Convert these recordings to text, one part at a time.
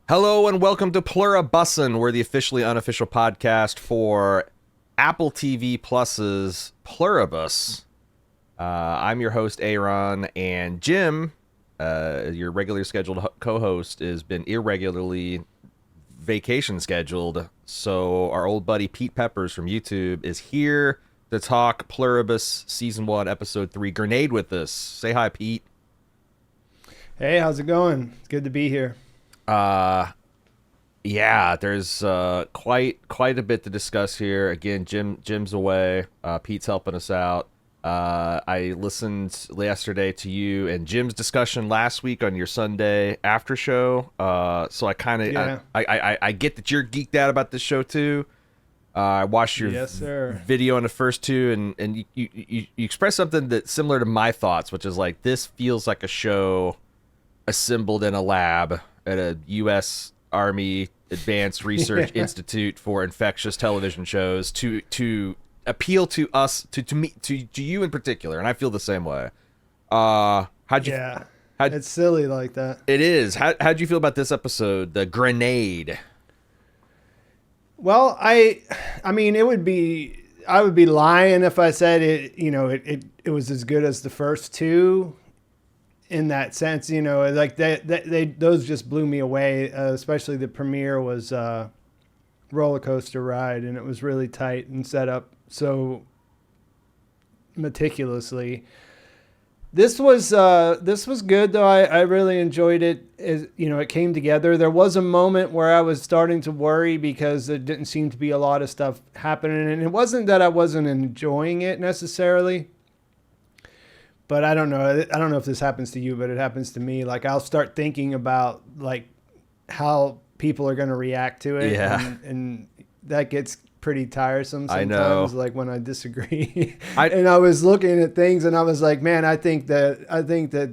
Hello and welcome to Pluribussin. We're the officially unofficial podcast for Apple TV Plus's Pluribus. I'm your host, Aaron, and Jim, your regularly scheduled co-host, has been irregularly vacation scheduled. So our old buddy Pete Peppers from YouTube is here to talk Pluribus Season 1, Episode 3, Grenade with us. Say hi, Pete. Hey, how's it going? It's good to be here. Yeah, there's quite a bit to discuss here. Again, Jim's away. Pete's helping us out. I listened yesterday to you and Jim's discussion last week on your Sunday after show. So I kind of I get that you're geeked out about this show too. I watched your video on the first two, and you expressed something that's similar to my thoughts, which is like this feels like a show assembled in a lab at a U.S. Army Advanced Research Institute for infectious television shows to appeal to us, to me, to you in particular, and I feel the same way. It's silly like that. It is. How'd you feel about this episode, the Grenade? Well, I mean, I would be lying if I said it. You know, it was as good as the first two. In that sense, you know, like those just blew me away. Especially the premiere was a roller coaster ride, and it was really tight and set up so meticulously. This was good though. I really enjoyed it. It came together. There was a moment where I was starting to worry because there didn't seem to be a lot of stuff happening, and it wasn't that I wasn't enjoying it necessarily. But I don't know. I don't know if this happens to you, but it happens to me. Like I'll start thinking about like how people are going to react to it, and that gets pretty tiresome sometimes. I know. Like when I disagree, and I was looking at things, and I was like, man, I think that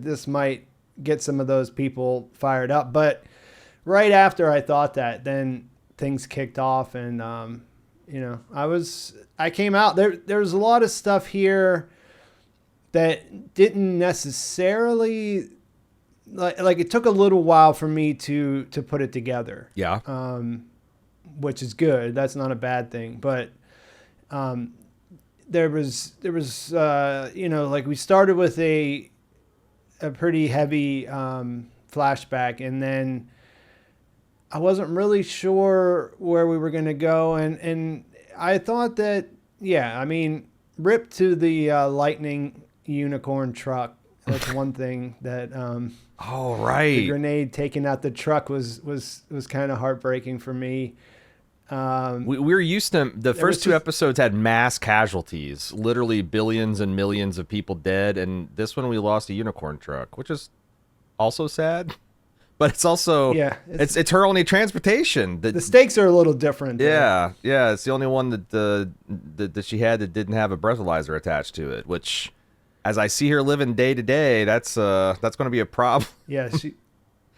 this might get some of those people fired up. But right after I thought that, then things kicked off, and I came out there. There's a lot of stuff here that didn't necessarily like it took a little while for me to put it together. Yeah. Which is good. That's not a bad thing. But there was like we started with a pretty heavy flashback, and then I wasn't really sure where we were going to go, and I thought that rip to the lightning unicorn truck. That's one thing that the grenade taking out the truck was kind of heartbreaking for me. We're used to the first two episodes had mass casualties, literally billions and millions of people dead, and this one we lost a unicorn truck, which is also sad. But it's also it's her only transportation. The stakes are a little different. Yeah, it's the only one that she had that didn't have a breathalyzer attached to it, which, as I see her living day to day, that's going to be a problem. Yeah,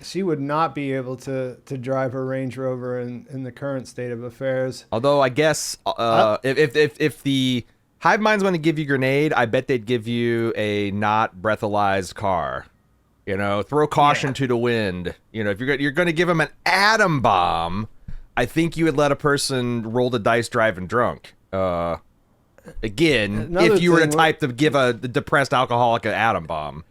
she would not be able to drive her Range Rover in the current state of affairs. Although I guess if the Hive Mind's going to give you Grenade, I bet they'd give you a not breathalyzed car. You know, throw caution to the wind. You know, if you're going to give them an atom bomb, I think you would let a person roll the dice driving drunk. Again, if you were the type to give a depressed alcoholic an atom bomb.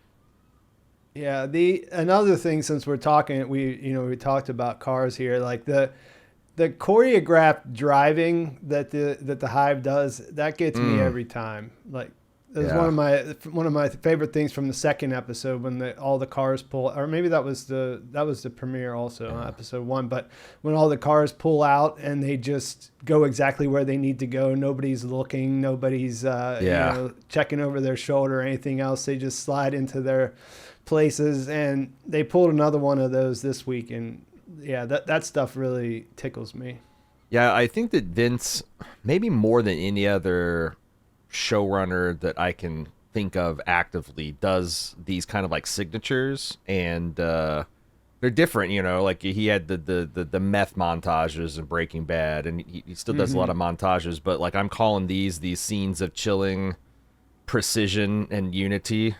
Yeah, another thing, since we're talking, we talked about cars here, like the choreographed driving that the Hive does, that gets me every time. Like it was one of my favorite things from the second episode when all the cars pull, or maybe that was the premiere also, episode 1. But when all the cars pull out and they just go exactly where they need to go, nobody's looking, nobody's checking over their shoulder or anything else. They just slide into their places, and they pulled another one of those this week, and that stuff really tickles me. Yeah, I think that Vince, maybe more than any other showrunner that I can think of actively, does these kind of like signatures, and they're different, you know, like he had the meth montages in Breaking Bad, and he still does a lot of montages, but like I'm calling these scenes of chilling precision and unity.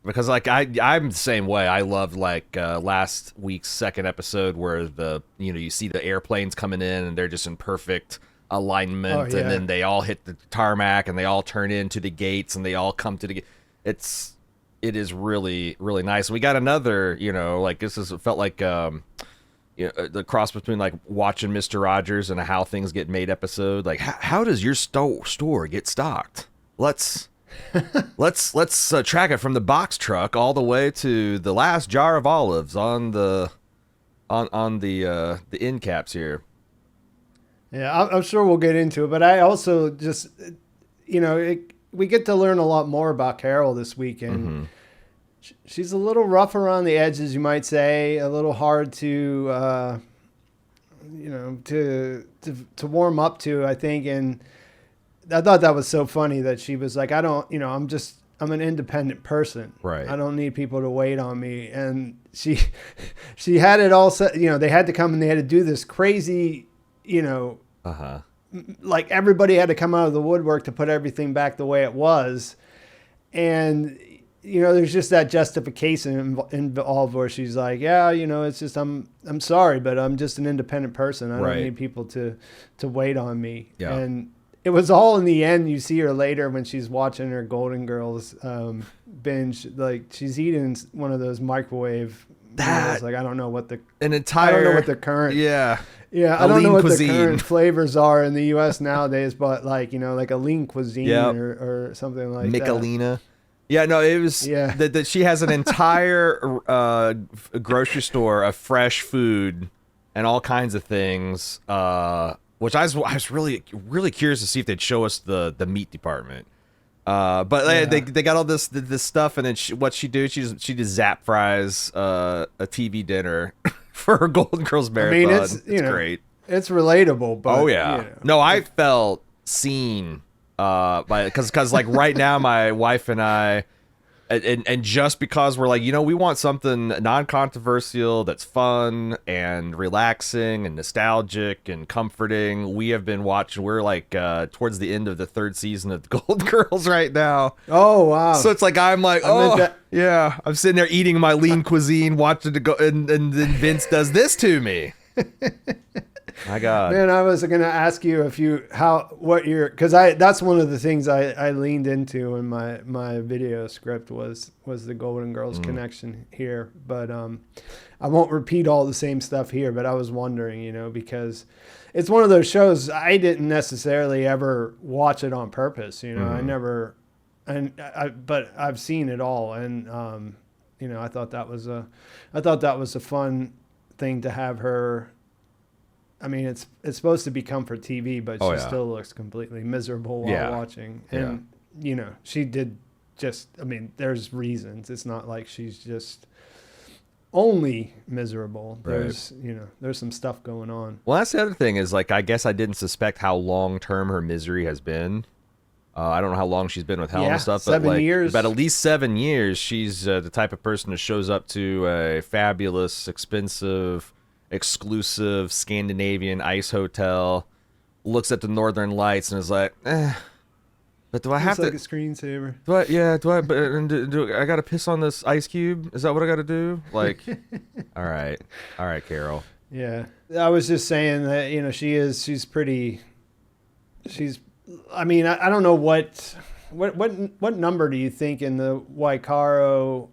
because like I'm the same way. I loved like last week's second episode where you see the airplanes coming in and they're just in perfect alignment, Oh, yeah. and then they all hit the tarmac and they all turn into the gates and they all come to the. It is really really nice. We got another, like it felt like the cross between like watching Mr. Rogers and a How Things Get Made episode. Like how does your store get stocked? Let's track it from the box truck all the way to the last jar of olives on the end caps here. Yeah, I'm sure we'll get into it, but I also just, we get to learn a lot more about Carol this week, and she's a little rough around the edges, you might say, a little hard to, to warm up to, I think, and I thought that was so funny that she was like, I'm an independent person. Right. I don't need people to wait on me. And she had it all set, they had to come and they had to do this crazy, like everybody had to come out of the woodwork to put everything back the way it was. And, there's just that justification involved where she's like, yeah, it's just, I'm sorry, but I'm just an independent person. I don't need people to wait on me. Yeah. And it was all in the end. You see her later when she's watching her Golden Girls binge. Like she's eating one of those microwave meals. Like I don't know what the current I don't know what the current flavors are in the U.S. nowadays, but like like a lean cuisine or something like Michelina. that. Yeah, no, it was that she has an entire grocery store of fresh food and all kinds of things. Which I was really really curious to see if they'd show us the meat department, but they got all this stuff, and then what she just zap fries a TV dinner for her Golden Girls marathon. I mean, it's great. It's relatable, but no, I felt seen because like right now my wife and I. And just because we're like, we want something non-controversial that's fun and relaxing and nostalgic and comforting. We have been watching. We're like towards the end of the third season of the Golden Girls right now. Oh wow! So it's like I'm sitting there eating my lean cuisine, watching it go, and then Vince does this to me. My God, man! I was gonna ask you because that's one of the things I leaned into in my video script was the Golden Girls connection here, but I won't repeat all the same stuff here. But I was wondering, because it's one of those shows I didn't necessarily ever watch it on purpose. I never, but I've seen it all, and I thought that was a fun thing to have her. I mean, it's supposed to be comfort TV, but she still looks completely miserable while watching. And, she did there's reasons. It's not like she's just only miserable. There's, there's some stuff going on. Well, that's the other thing is, like, I guess I didn't suspect how long-term her misery has been. I don't know how long she's been with Helen and stuff, but 7 years. About at least 7 years, she's the type of person who shows up to a fabulous, expensive, exclusive Scandinavian ice hotel, looks at the northern lights and is like, but do I have to? Like a screensaver. Do I got to piss on this ice cube? Is that what I got to do? Like, all right, Carol. Yeah, I was just saying that she's pretty. I mean, I don't know what number do you think in the Waikaro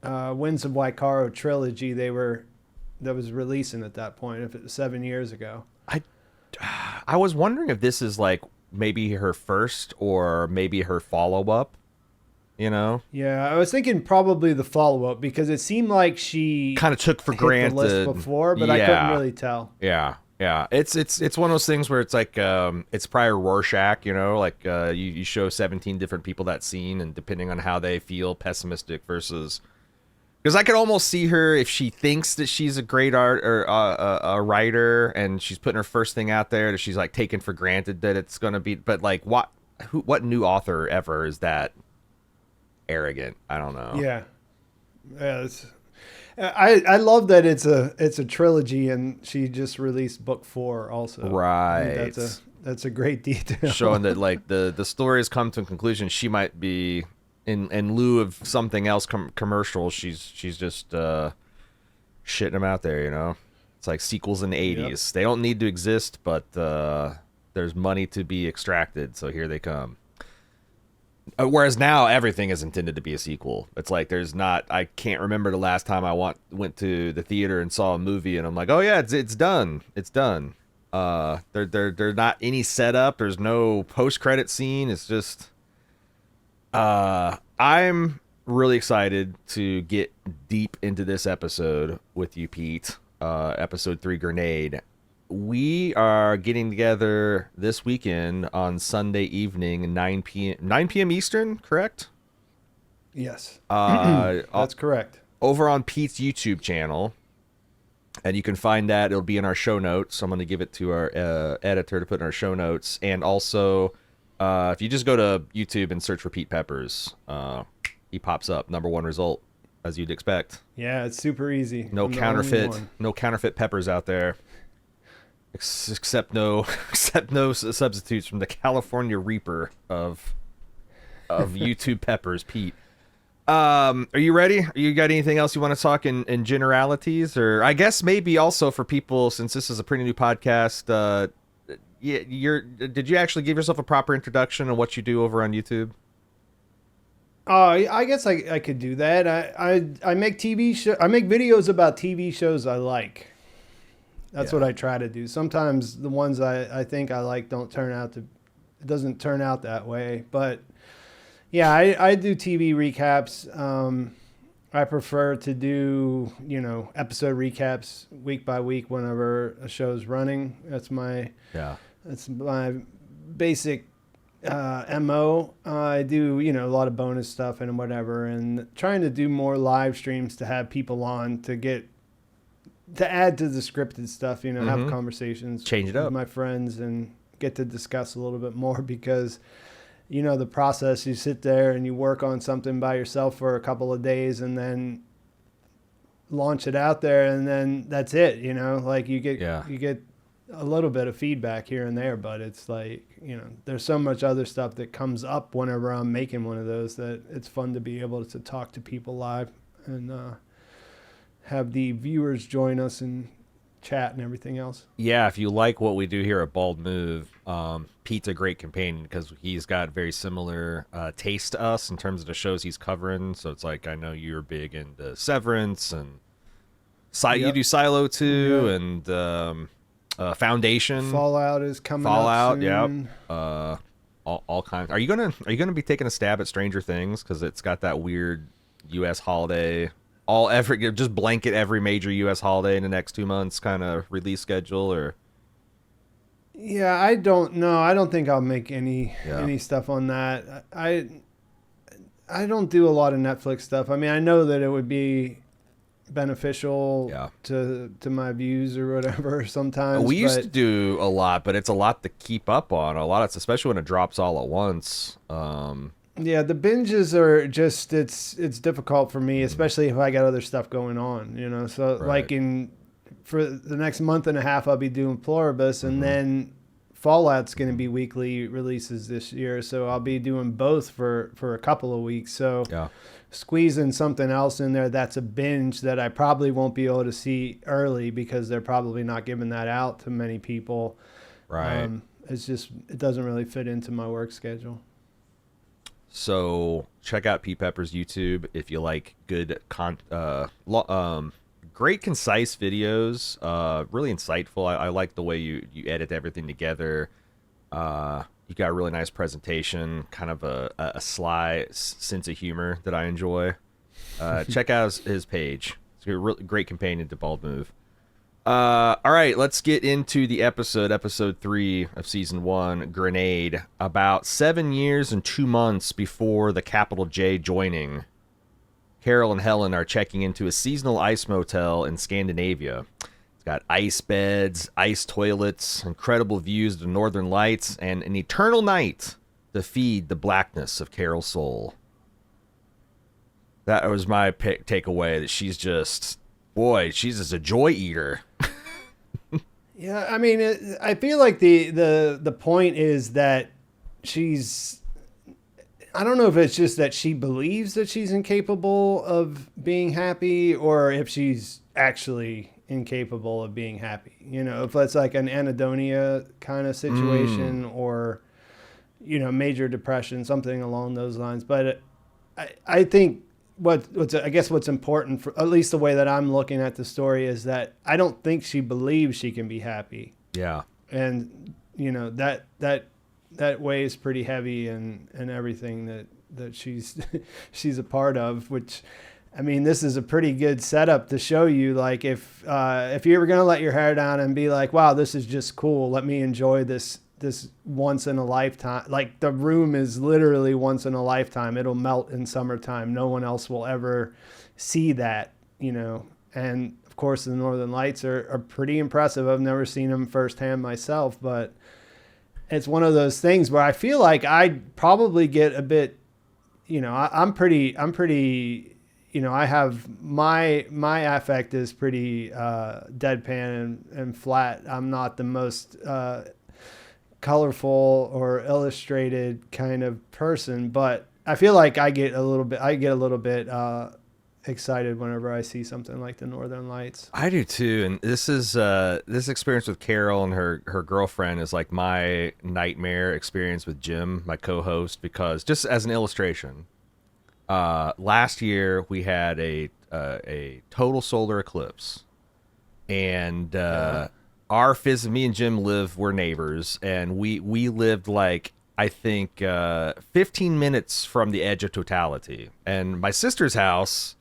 Winds of Waikaro trilogy that was releasing at that point, if it was 7 years ago? I was wondering if this is like maybe her first or maybe her follow-up, Yeah, I was thinking probably the follow-up because it seemed like she kind of took for granted the list before, but I couldn't really tell. Yeah. It's one of those things where it's like it's probably Rorschach, like you show 17 different people that scene, and depending on how they feel, pessimistic versus. Because I could almost see her if she thinks that she's a great a writer and she's putting her first thing out there, that she's like taken for granted that it's gonna be. But like, what new author ever is that arrogant? I don't know. Yeah. I love that it's a trilogy and she just released book 4 also. Right. That's a great detail. Showing that like the story has come to a conclusion. She might be in lieu of something else commercial, she's just shitting them out there. You know, it's like sequels in the Yep. '80s. They don't need to exist, but there's money to be extracted, so here they come. Whereas now everything is intended to be a sequel. It's like there's not. I can't remember the last time I went to the theater and saw a movie and I'm like, oh yeah, it's done. It's done. There's not any setup. There's no post credit scene. It's just. I'm really excited to get deep into this episode with you, Pete. Episode 3, Grenade. We are getting together this weekend on Sunday evening, 9 p.m. Eastern, correct? Yes. Uh, That's correct. over on Pete's YouTube channel, and you can find that. It'll be in our show notes. I'm going to give it to our editor to put in our show notes. And also, if you just go to YouTube and search for Pete Peppers, he pops up, number 1 result, as you'd expect. Yeah, it's super easy. No I'm the only counterfeit, one. no counterfeit peppers out there. Except no substitutes from the California Reaper of YouTube peppers, Pete. Are you ready? You got anything else you want to talk in generalities, or I guess maybe also for people, since this is a pretty new podcast? Did you actually give yourself a proper introduction on what you do over on YouTube? I guess I could do that. I make I make videos about TV shows I like. That's what I try to do. Sometimes the ones I think I like don't turn out to, it doesn't turn out that way. But yeah, I do TV recaps. I prefer to do, episode recaps week by week whenever a show's running. That's my basic MO. I do, a lot of bonus stuff and whatever, and trying to do more live streams to have people on to add to the scripted stuff, have conversations, change it with up, my friends, and get to discuss a little bit more because, the process, you sit there and you work on something by yourself for a couple of days and then launch it out there, and then that's it, like you get a little bit of feedback here and there, but it's like, there's so much other stuff that comes up whenever I'm making one of those that it's fun to be able to talk to people live and, have the viewers join us and chat and everything else. Yeah, if you like what we do here at Bald Move, Pete's a great companion because he's got very similar taste to us in terms of the shows he's covering. So it's like, I know you're big into Severance and you do Silo too, and Foundation. Fallout is coming Fallout, up soon. Yep. All kinds. Are you gonna be taking a stab at Stranger Things because it's got that weird U.S. holiday? Just blanket every major U.S. holiday in the next 2 months kind of release schedule, or? Yeah, I don't know. I don't think I'll make any stuff on that. I don't do a lot of Netflix stuff. I mean, I know that it would be beneficial to my views or whatever sometimes. We used to do a lot, but it's a lot to keep up on. A lot of, especially when it drops all at once. Yeah, the binges are just, it's difficult for me, especially if I got other stuff going on, So like for the next month and a half, I'll be doing Pluribus, and then Fallout's going to be weekly releases this year. So I'll be doing both for a couple of weeks. So squeezing something else in there that's a binge that I probably won't be able to see early because they're probably not giving that out to many people. Right. It doesn't really fit into my work schedule. So check out Pete Pepper's YouTube if you like good great concise videos, really insightful. I like the way you edit everything together. You got a really nice presentation, kind of a sly sense of humor that I enjoy. Check out his page. It's a really great companion to Bald Move. All right, let's get into the episode 3 of season 1, Grenade. About 7 years and 2 months before the capital J joining, Carol and Helen are checking into a seasonal ice motel in Scandinavia. It's got ice beds, ice toilets, incredible views of the northern lights, and an eternal night to feed the blackness of Carol's soul. That was my takeaway, that she's just a joy eater. Yeah, I mean, I feel like the point is that she's I don't know if it's just that she believes that she's incapable of being happy, or if she's actually incapable of being happy. You know, if it's like an anhedonia kind of situation, or, you know, major depression, something along those lines. But I think what's important, for at least the way that I'm looking at the story, is that I don't think she believes she can be happy. Yeah. And, you know, that weighs pretty heavy and everything that she's she's a part of, which, I mean, this is a pretty good setup to show you, like, if you're ever going to let your hair down and be like, wow, this is just cool, let me enjoy this once in a lifetime. Like, the room is literally once in a lifetime. It'll melt in summertime. No one else will ever see that, you know. And of course the Northern Lights are pretty impressive. I've never seen them firsthand myself, but it's one of those things where I feel like I'd probably get a bit, you know, I'm pretty, you know, I have my affect is pretty deadpan and flat. I'm not the most colorful or illustrated kind of person, but I feel like I get a little bit excited whenever I see something like the Northern Lights. I do too, and this is this experience with Carol and her girlfriend is like my nightmare experience with Jim, my co-host, because just as an illustration, last year we had a total solar eclipse, and me and Jim we're neighbors, and we lived like, I think 15 minutes from the edge of totality, and my sister's house,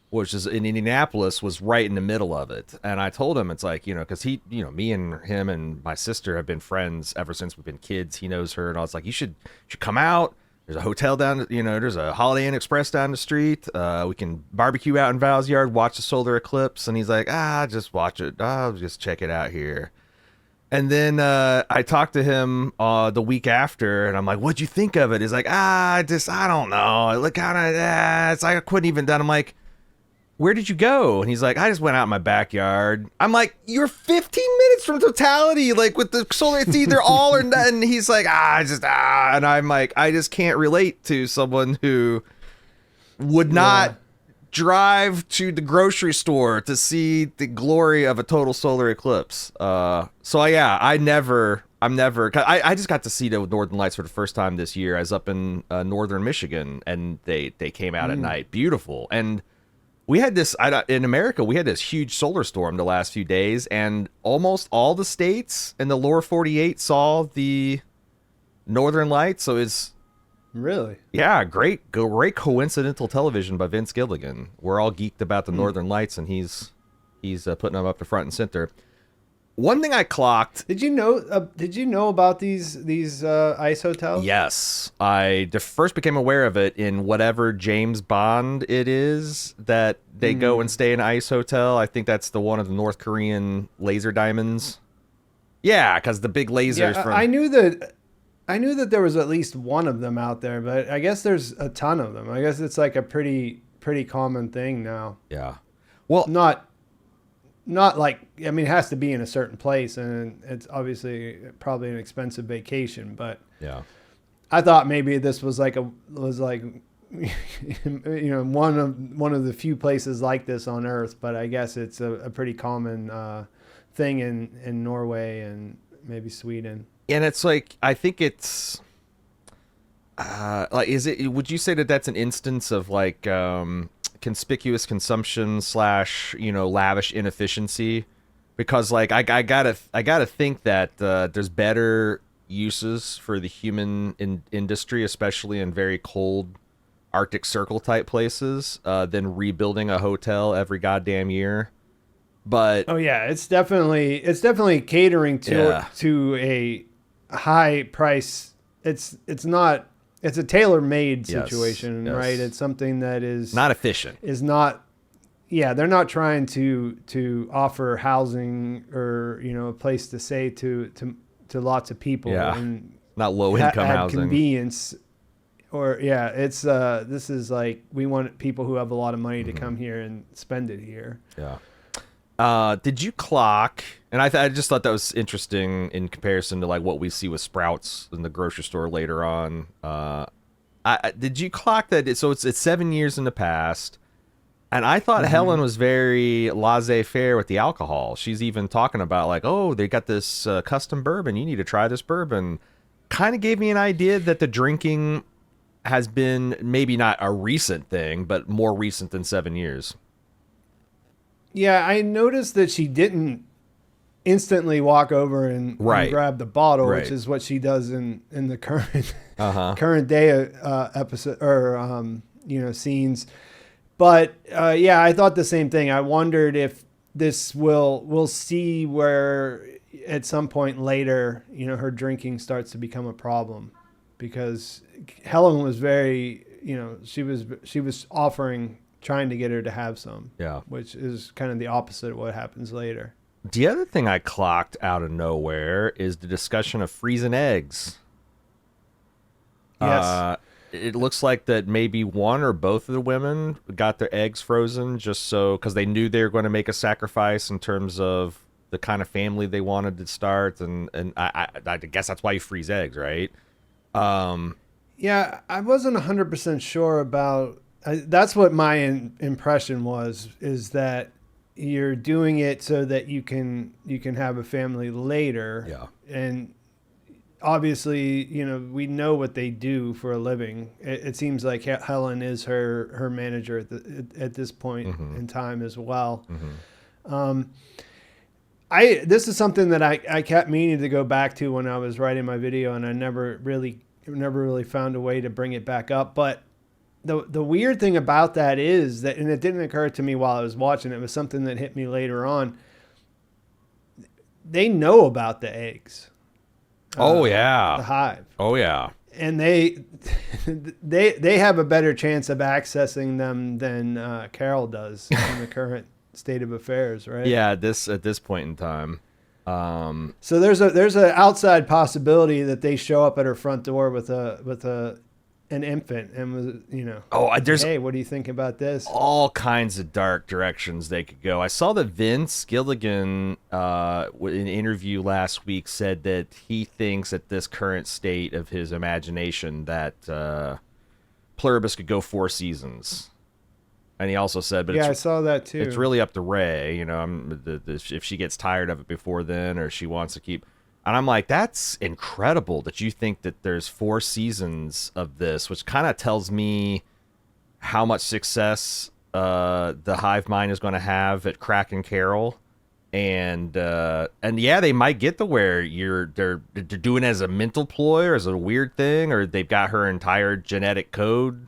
which is in Indianapolis, was right in the middle of it. And I told him, it's like, you know, because he, you know, me and him and my sister have been friends ever since we've been kids. He knows her, and I was like, you should come out. There's a hotel there's a Holiday Inn Express down the street. We can barbecue out in Val's yard, watch the solar eclipse. And he's like, just watch it. I'll just check it out here. And then I talked to him the week after, and I'm like, what'd you think of it? He's like, I don't know. It looked kind of, it's like I couldn't even done. I'm like, where did you go? And he's like, I just went out in my backyard. I'm like, you're 15 minutes from totality. Like, with the solar, it's either all or none. And he's like, and I'm like, I just can't relate to someone who would not drive to the grocery store to see the glory of a total solar eclipse. So yeah, I just got to see the Northern Lights for the first time this year. I was up in northern Michigan, and they came out at night. Beautiful. And we had this, in America, we had this huge solar storm the last few days, and almost all the states in the lower 48 saw the Northern Lights. So it's really, yeah, great coincidental television by Vince Gilligan. We're all geeked about the Northern Lights, and he's putting them up to front and center. One thing I clocked. Did you know about these ice hotels? Yes, I first became aware of it in whatever James Bond it is that they go and stay in an ice hotel. I think that's the one of the North Korean laser diamonds. Yeah, because the big lasers. Yeah, from I knew that there was at least one of them out there, but I guess there's a ton of them. I guess it's like a pretty common thing now. Yeah, well, not like, I mean, it has to be in a certain place, and it's obviously probably an expensive vacation, but yeah, I thought maybe this was like you know, one of the few places like this on Earth, but I guess it's a pretty common thing in Norway and maybe Sweden. And it's like, I think it's like, would you say that that's an instance of like conspicuous consumption / you know, lavish inefficiency? Because like I gotta think that there's better uses for the human industry, especially in very cold Arctic Circle type places, than rebuilding a hotel every goddamn year. But oh yeah, it's definitely catering to a high price. It's a tailor-made situation, yes. right? It's something that is not efficient. They're not trying to offer housing or, you know, a place to stay to lots of people. Yeah. And not low income housing. Convenience. Or it's this is like, we want people who have a lot of money to come here and spend it here. Yeah. Did you clock? And I just thought that was interesting in comparison to like what we see with Sprouts in the grocery store later on. Did you clock that? So it's 7 years in the past. And I thought Helen was very laissez-faire with the alcohol. She's even talking about like, oh, they got this custom bourbon. You need to try this bourbon. Kind of gave me an idea that the drinking has been maybe not a recent thing, but more recent than 7 years. Yeah, I noticed that she didn't instantly walk over and grab the bottle, which is what she does in the current current day episode or scenes. But yeah, I thought the same thing. I wondered if this we'll see where at some point later, her drinking starts to become a problem, because Helen was very, she was trying to get her to have some. Yeah. Which is kind of the opposite of what happens later. The other thing I clocked out of nowhere is the discussion of freezing eggs. Yes. It looks like that maybe one or both of the women got their eggs frozen just so, because they knew they were going to make a sacrifice in terms of the kind of family they wanted to start, and I guess that's why you freeze eggs, right? Yeah, I wasn't 100% sure about. That's what my impression was, is that you're doing it so that you can have a family later. Yeah. And obviously, we know what they do for a living. It seems like Helen is her manager at this point in time as well. This is something that I kept meaning to go back to when I was writing my video, and I never really found a way to bring it back up. But the weird thing about that is that, and it didn't occur to me while I was watching, it was something that hit me later on. They know about the eggs. Oh yeah. The hive. Oh yeah. And they have a better chance of accessing them than Carol does in the current state of affairs, right? Yeah, at this point in time. So there's an outside possibility that they show up at her front door with an infant and was, there's hey, what do you think about this? all kinds of dark directions they could go. I saw that Vince Gilligan in an interview last week said that he thinks at this current state of his imagination that Pluribus could go 4 seasons. And he also said, but I saw that too. It's really up to Ray, if she gets tired of it before then, or she wants to keep. And I'm like, that's incredible that you think that there's 4 seasons of this, which kind of tells me how much success the hive mind is going to have at cracking Carol. And yeah, they might get to where they're doing it as a mental ploy or as a weird thing, or they've got her entire genetic code,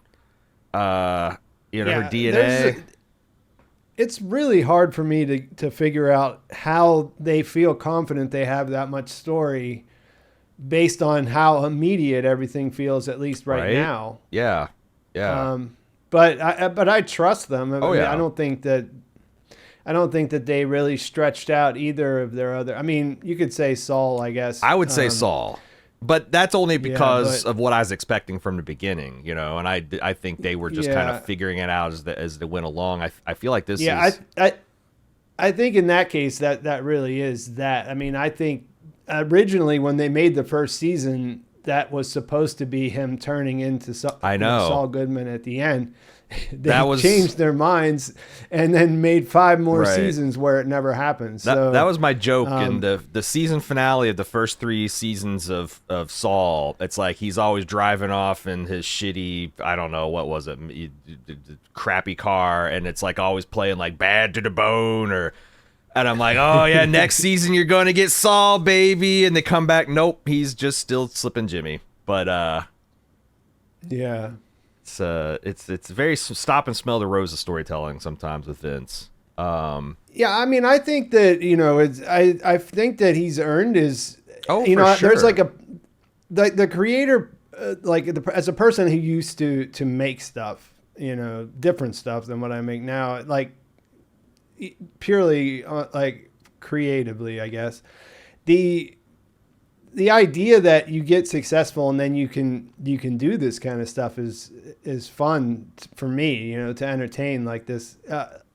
her DNA. It's really hard for me to figure out how they feel confident they have that much story based on how immediate everything feels, at least right now. Yeah. Yeah. But I trust them. I mean, yeah. I don't think that they really stretched out either of their other. I mean, you could say Saul, I guess. I would say Saul. But that's only because of what I was expecting from the beginning, and I think they were just kind of figuring it out as they went along. I feel like this is... I think in that case that really is that. I mean, I think originally when they made the first season, that was supposed to be him turning into Saul Goodman at the end. They changed their minds and then made 5 more seasons where it never happened. So that was my joke in the season finale of the first 3 seasons of Saul. It's like he's always driving off in his shitty, I don't know, what was it, crappy car, and it's like always playing like Bad to the Bone, and I'm like, oh yeah, next season you're going to get Saul, baby, and they come back, nope, he's just still slipping Jimmy. But yeah. It's very stop and smell the roses storytelling sometimes with Vince. Yeah, I mean, I think that I think that he's earned his. Oh, for sure. There's like the creator, as a person who used to make stuff, different stuff than what I make now, like purely like creatively, I guess. The idea that you get successful and then you can do this kind of stuff is fun for me, to entertain like this.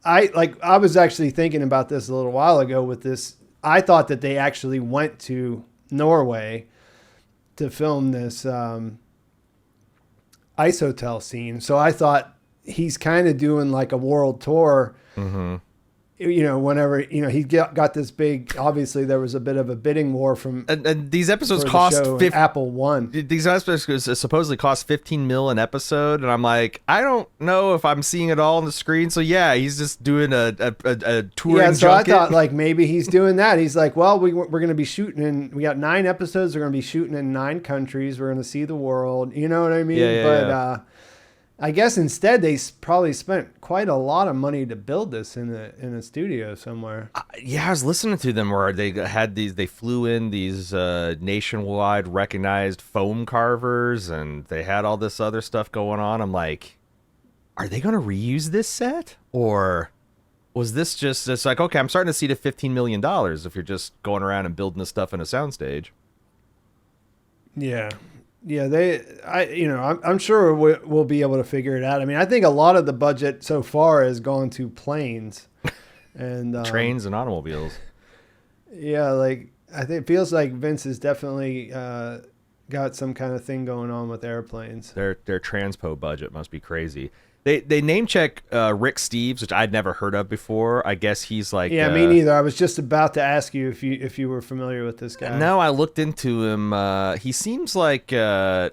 I was actually thinking about this a little while ago with this. I thought that they actually went to Norway to film this Isotel scene. So I thought he's kind of doing like a world tour. Mm-hmm. Whenever he got this big. Obviously, there was a bit of a bidding war and these episodes for cost the show, Apple won. These episodes supposedly cost $15 million an episode, and I'm like, I don't know if I'm seeing it all on the screen. So yeah, he's just doing a touring. Yeah, so junket. I thought like maybe he's doing that. He's like, well, we're going to be shooting we got 9 episodes. We're going to be shooting in 9 countries. We're going to see the world. You know what I mean? Yeah. I guess instead they probably spent quite a lot of money to build this in a studio somewhere. Yeah, I was listening to them where they flew in these nationwide recognized foam carvers, and they had all this other stuff going on. I'm like, are they going to reuse this set, or was this just? It's like, okay, I'm starting to see the $15 million if you're just going around and building this stuff in a soundstage. Yeah. Yeah, I'm sure we'll be able to figure it out. I mean, I think a lot of the budget so far has gone to planes and trains and automobiles. Yeah, like I think it feels like Vince has definitely got some kind of thing going on with airplanes. Their transpo budget must be crazy. They name check Rick Steves, which I'd never heard of before. I guess he's like me neither. I was just about to ask you if you were familiar with this guy. No, I looked into him. He seems like this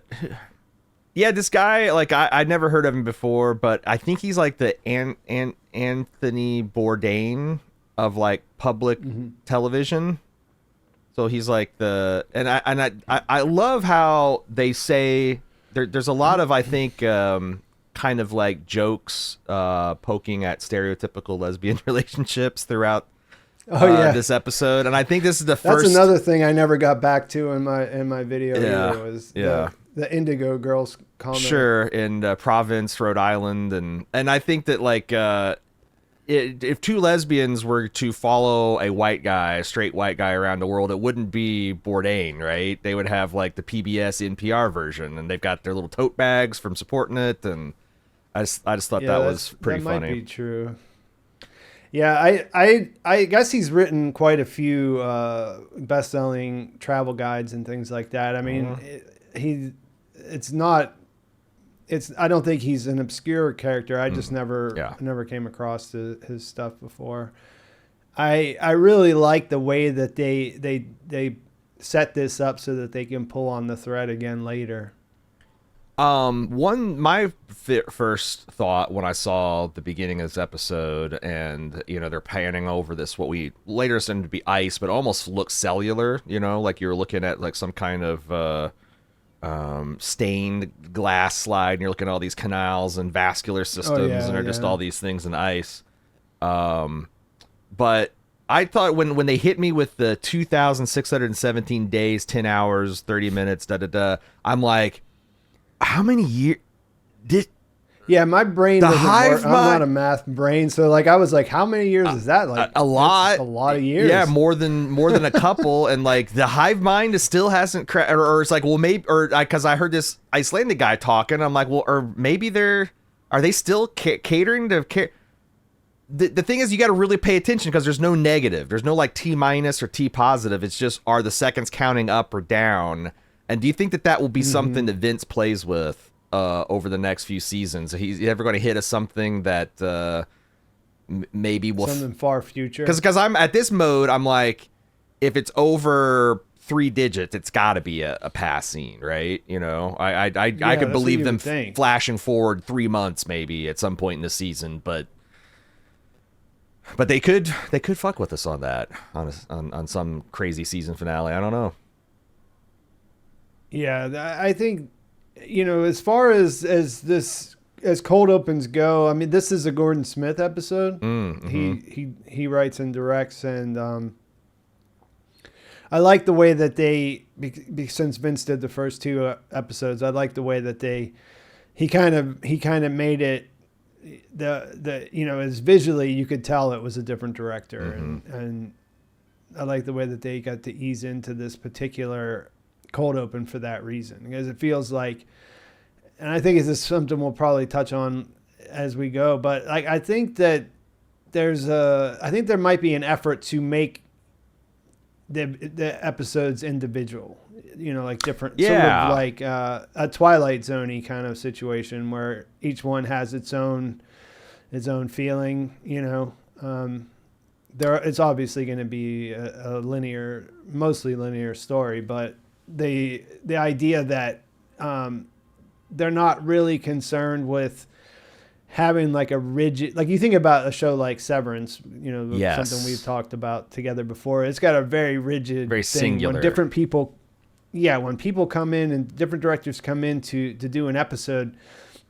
guy. Like I'd never heard of him before, but I think he's like the Anthony Bourdain of like public television. So he's like I love how they say there's a lot of I think. Kind of like jokes poking at stereotypical lesbian relationships throughout this episode, and I think this is the first. That's another thing I never got back to in my video. Either, was the Indigo Girls comment. Sure, in Providence, Rhode Island, and I think that like if 2 lesbians were to follow a straight white guy around the world, it wouldn't be Bourdain, right? They would have like the PBS NPR version, and they've got their little tote bags from supporting it, and I just thought that was pretty funny. That might be true. Yeah, I guess he's written quite a few best-selling travel guides and things like that. I mean, I don't think he's an obscure character. I just never came across his stuff before. I really like the way that they set this up so that they can pull on the thread again later. My first thought when I saw the beginning of this episode, and they're panning over this what we later assumed to be ice, but almost looks cellular. Like you're looking at like some kind of stained glass slide, and you're looking at all these canals and vascular systems, and they're just all these things in ice. But I thought when they hit me with the 2,617 days, 10 hours, 30 minutes, I'm like, how many years did? Yeah, my brain doesn't work. I'm not a math brain, so like I was like, how many years is that? Like a lot, a lot of years. Yeah, more than a couple, and like the hive mind still hasn't or it's like, well, maybe, or because I heard this Icelandic guy talking, I'm like, well, or maybe are they still catering to? The thing is, you got to really pay attention because there's no negative, there's no like T- or T+. It's just, are the seconds counting up or down? And do you think that will be something that Vince plays with over the next few seasons? He's ever going to hit us something that maybe will something far future? Because I'm at this mode, I'm like, if it's over 3 digits, it's got to be a pass scene, right? I could believe them flashing forward 3 months maybe at some point in the season, but they could fuck with us on that on some crazy season finale. I don't know. Yeah, I think, as far as cold opens go, I mean, this is a Gordon Smith episode. He writes and directs, and I like the way that since Vince did the first 2 episodes, I like the way that he kind of made it as visually you could tell it was a different director, and I like the way that they got to ease into this particular cold open for that reason, because it feels like, and I think this is something we'll probably touch on as we go, but like I think that there might be an effort to make the episodes individual, like different, Yeah. sort of like a Twilight Zone-y kind of situation where each one has its own feeling, it's obviously going to be a mostly linear story, but the idea that they're not really concerned with having like a rigid, like you think about a show like Severance, Yes. something we've talked about together before. It's got a very rigid, very thing. singular. When different people, when people come in and different directors come in to do an episode,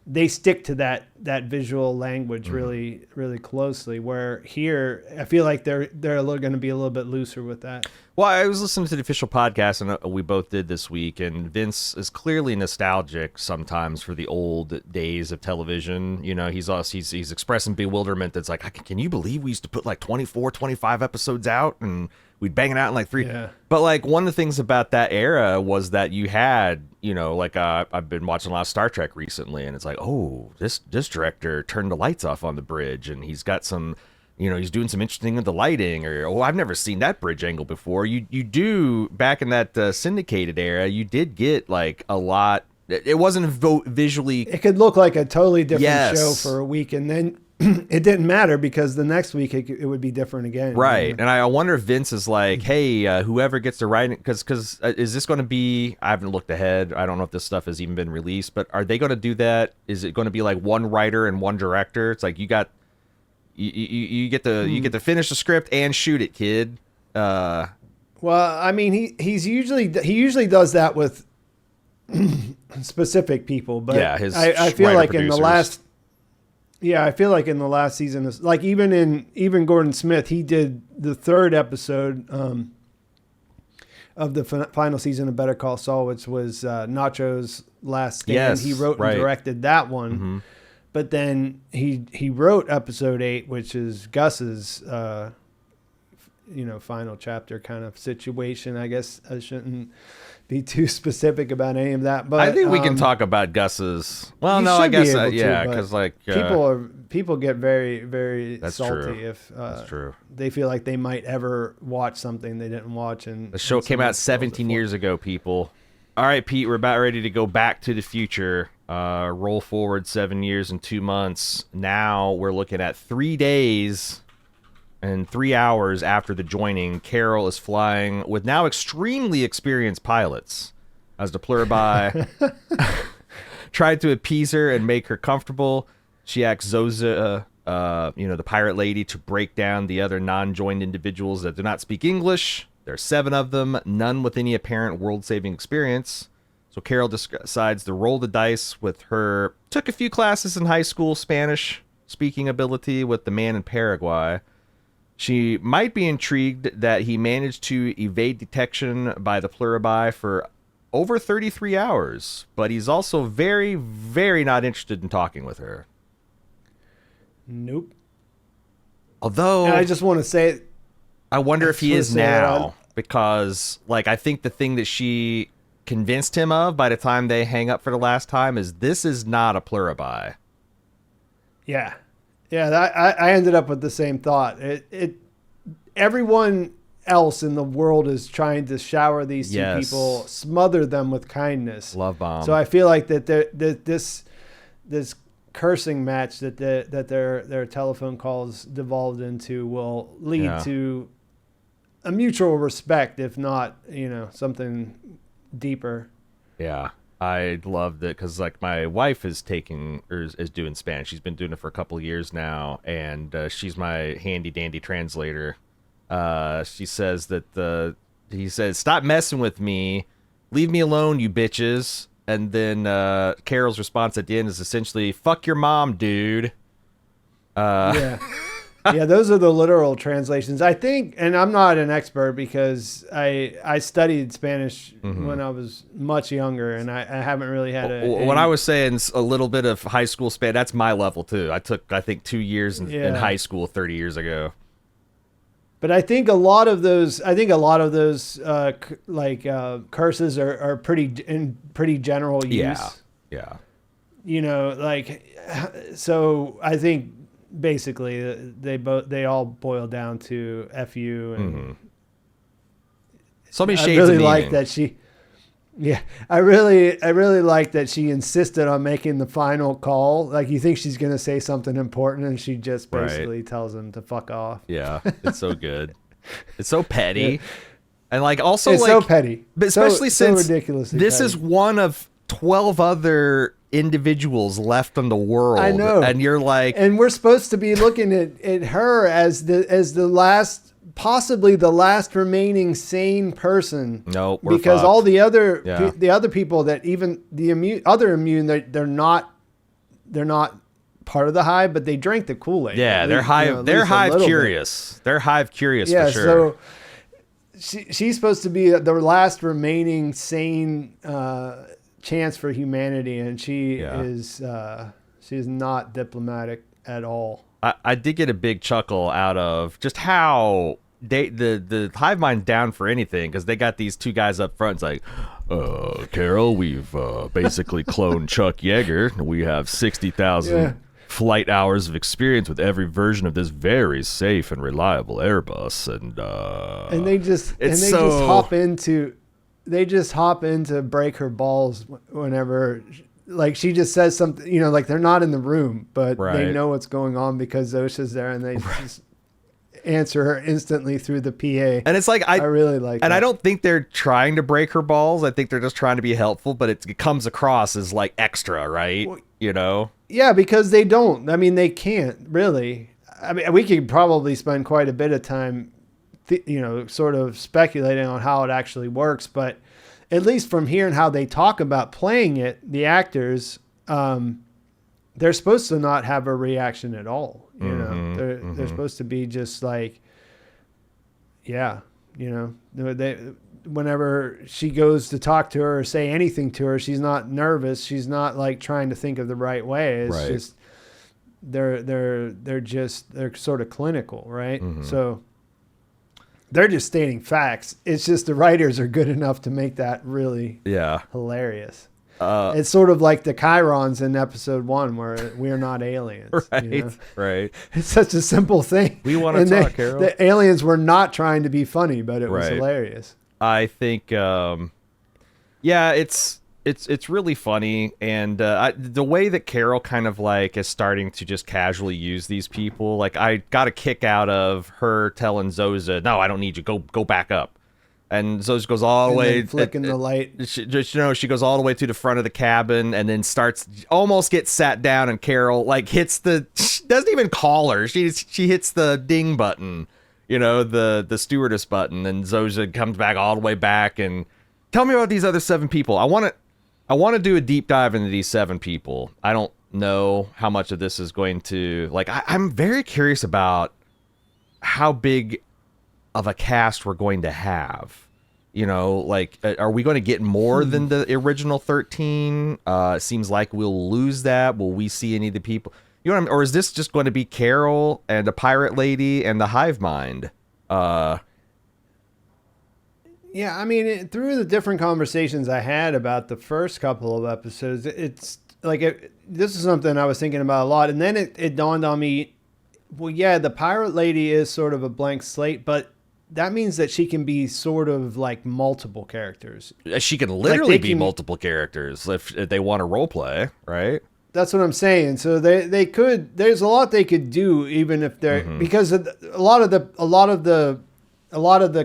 they stick to that visual language really, really closely. Where here, I feel like they're going to be a little bit looser with that. Well, I was listening to the official podcast, and we both did this week, and Vince is clearly nostalgic sometimes for the old days of television. He's expressing bewilderment. That's like, can you believe we used to put like 24, 25 episodes out, and we'd bang it out in like 3? Yeah. But like one of the things about that era was that you had, I've been watching a lot of Star Trek recently, and it's like, oh, this director turned the lights off on the bridge, and he's got some. He's doing some interesting with the lighting, or I've never seen that bridge angle before. You do back in that syndicated era, you did get like a lot. It wasn't visually. It could look like a totally different Yes. show for a week, and then it didn't matter because the next week it would be different again. Right, and I wonder if Vince is like, hey, whoever gets to write it, because is this going to be? I haven't looked ahead. I don't know if this stuff has even been released, but are they going to do that? Is it going to be like one writer and one director? It's like you get to finish the script and shoot it, kid. Well, I mean, he usually does that with specific people, but Yeah, his I feel writer like in the producers. last season, is like even Gordon Smith, he did the third episode of the final season of Better Call Saul, which was Nacho's last stand. Yes, He wrote right. and directed that one. Mm-hmm. But then he wrote episode 8, which is Gus's, final chapter kind of situation. I guess I shouldn't be too specific about any of that. But I think we can talk about Gus's. Well, you no, I should be guess able to, yeah, but because like people get very, very That's salty true. if that's true. they feel like they might ever watch something they didn't watch. And The show came out 17 years ago, people. All right, Pete, we're about ready to go back to the future. Roll forward 7 years and 2 months. Now we're looking at 3 days and 3 hours after the joining. Carol is flying with now extremely experienced pilots as the Pluribi tried to appease her and make her comfortable. She asks Zoza, the pirate lady, to break down the other non-joined individuals that do not speak English. There are 7 of them, none with any apparent world-saving experience. So Carol decides to roll the dice with her. Took a few classes in high school Spanish speaking ability with the man in Paraguay. She might be intrigued that he managed to evade detection by the Pluribi for over 33 hours, but he's also very, very not interested in talking with her. Nope. Although And I just want to say, I wonder if he just is wanna say that now, because like I think the thing that she convinced him of by the time they hang up for the last time is this is not a Pluribi. yeah, I ended up with the same thought. Everyone else in the world is trying to shower these two Yes. people, smother them with kindness. Love bomb. So I feel like that this cursing match that their telephone calls devolved into will lead Yeah. to a mutual respect, if not something deeper. Yeah, I loved it because like my wife is doing Spanish. She's been doing it for a couple of years now, and she's my handy dandy translator. She says that he says, "Stop messing with me, leave me alone, you bitches." And then Carol's response at the end is essentially, "Fuck your mom, dude." Yeah. Yeah, those are the literal translations. I think, and I'm not an expert because I studied Spanish when I was much younger, and I haven't really had When I was saying a little bit of high school Spanish, that's my level too. I took, I think, 2 years in high school 30 years ago. But I think a lot of those curses are pretty general use. Yeah. So I think basically they all boil down to F you and So many I shades really of like meaning. that she. Yeah, I really like that she insisted on making the final call. Like you think she's gonna say something important, and she just Right. basically tells him to fuck off. Yeah, it's so good. It's so petty. Yeah. And like also It's like so petty, but especially so since ridiculously this petty. is one of 12 other individuals left in the world. I know. And you're like, And we're supposed to be looking at her as the last, possibly the last remaining sane person. no, we're because fucked. all the other Yeah. the other people that even the immune they're not part of the hive, but they drank the Kool-Aid. Yeah, they're hive they're hive curious. They're hive curious Yeah, for sure. so she's supposed to be the last remaining sane chance for humanity, and she is not diplomatic at all. I did get a big chuckle out of just how the hive mind down for anything, because they got these two guys up front. It's like, Carol, we've basically cloned Chuck Yeager. We have 60,000 flight hours of experience with every version of this very safe and reliable Airbus, and they just hop into break her balls whenever, like, she just says something, like they're not in the room, but they know what's going on because Zosha's there, and they just answer her instantly through the PA. And it's like, I really like and that. I don't think they're trying to break her balls. I think they're just trying to be helpful, but it comes across as like extra, right? Yeah, because they don't. I mean, they can't really. I mean, we could probably spend quite a bit of time, sort of speculating on how it actually works. But at least from hearing how they talk about playing it, the actors, they're supposed to not have a reaction at all. They're supposed to be just like, whenever she goes to talk to her or say anything to her, she's not nervous. She's not like trying to think of the right way. It's just they're sort of clinical, right? So they're just stating facts. It's just the writers are good enough to make that really hilarious. It's sort of like the Chirons in episode 1 where we're not aliens. Right. It's such a simple thing. We want to talk, Carol. The aliens were not trying to be funny, but it was hilarious. I think, it's really funny, and the way that Carol kind of like is starting to just casually use these people, like I got a kick out of her telling Zoza, "No, I don't need you. Go back up." And Zoza goes all the way, flicking the light. She goes all the way to the front of the cabin, and then almost gets sat down, and Carol like she doesn't even call her. She hits the ding button. The stewardess button, and Zoza comes back all the way back and tell me about these other 7 people. I want to do a deep dive into these 7 people. I don't know how much of this is going to I'm very curious about how big of a cast we're going to have. Are we going to get more than the original 13? It seems like we'll lose that. Will we see any of the people? Or is this just going to be Carol and a pirate lady and the hive mind? Yeah, I mean, through the different conversations I had about the first couple of episodes, it's like this is something I was thinking about a lot. And then it dawned on me, well, yeah, the pirate lady is sort of a blank slate, but that means that she can be sort of like multiple characters. She can literally be multiple characters if they want to role play, right? That's what I'm saying. So they could. There's a lot they could do, even if they're because a lot of the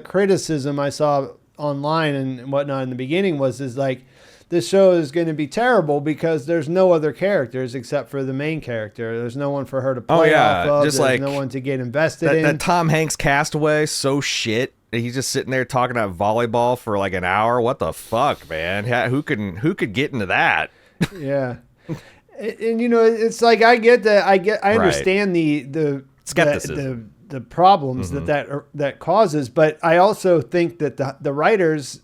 criticism I saw online and whatnot in the beginning is like, this show is going to be terrible because there's no other characters except for the main character. There's no one for her to play off of. There's no one to get invested in. That Tom Hanks Castaway, so shit. He's just sitting there talking about volleyball for like an hour. What the fuck, man? Who could get into that? Yeah. And it's like, I get that. I understand the skepticism, the problems that causes, but I also think that the writers,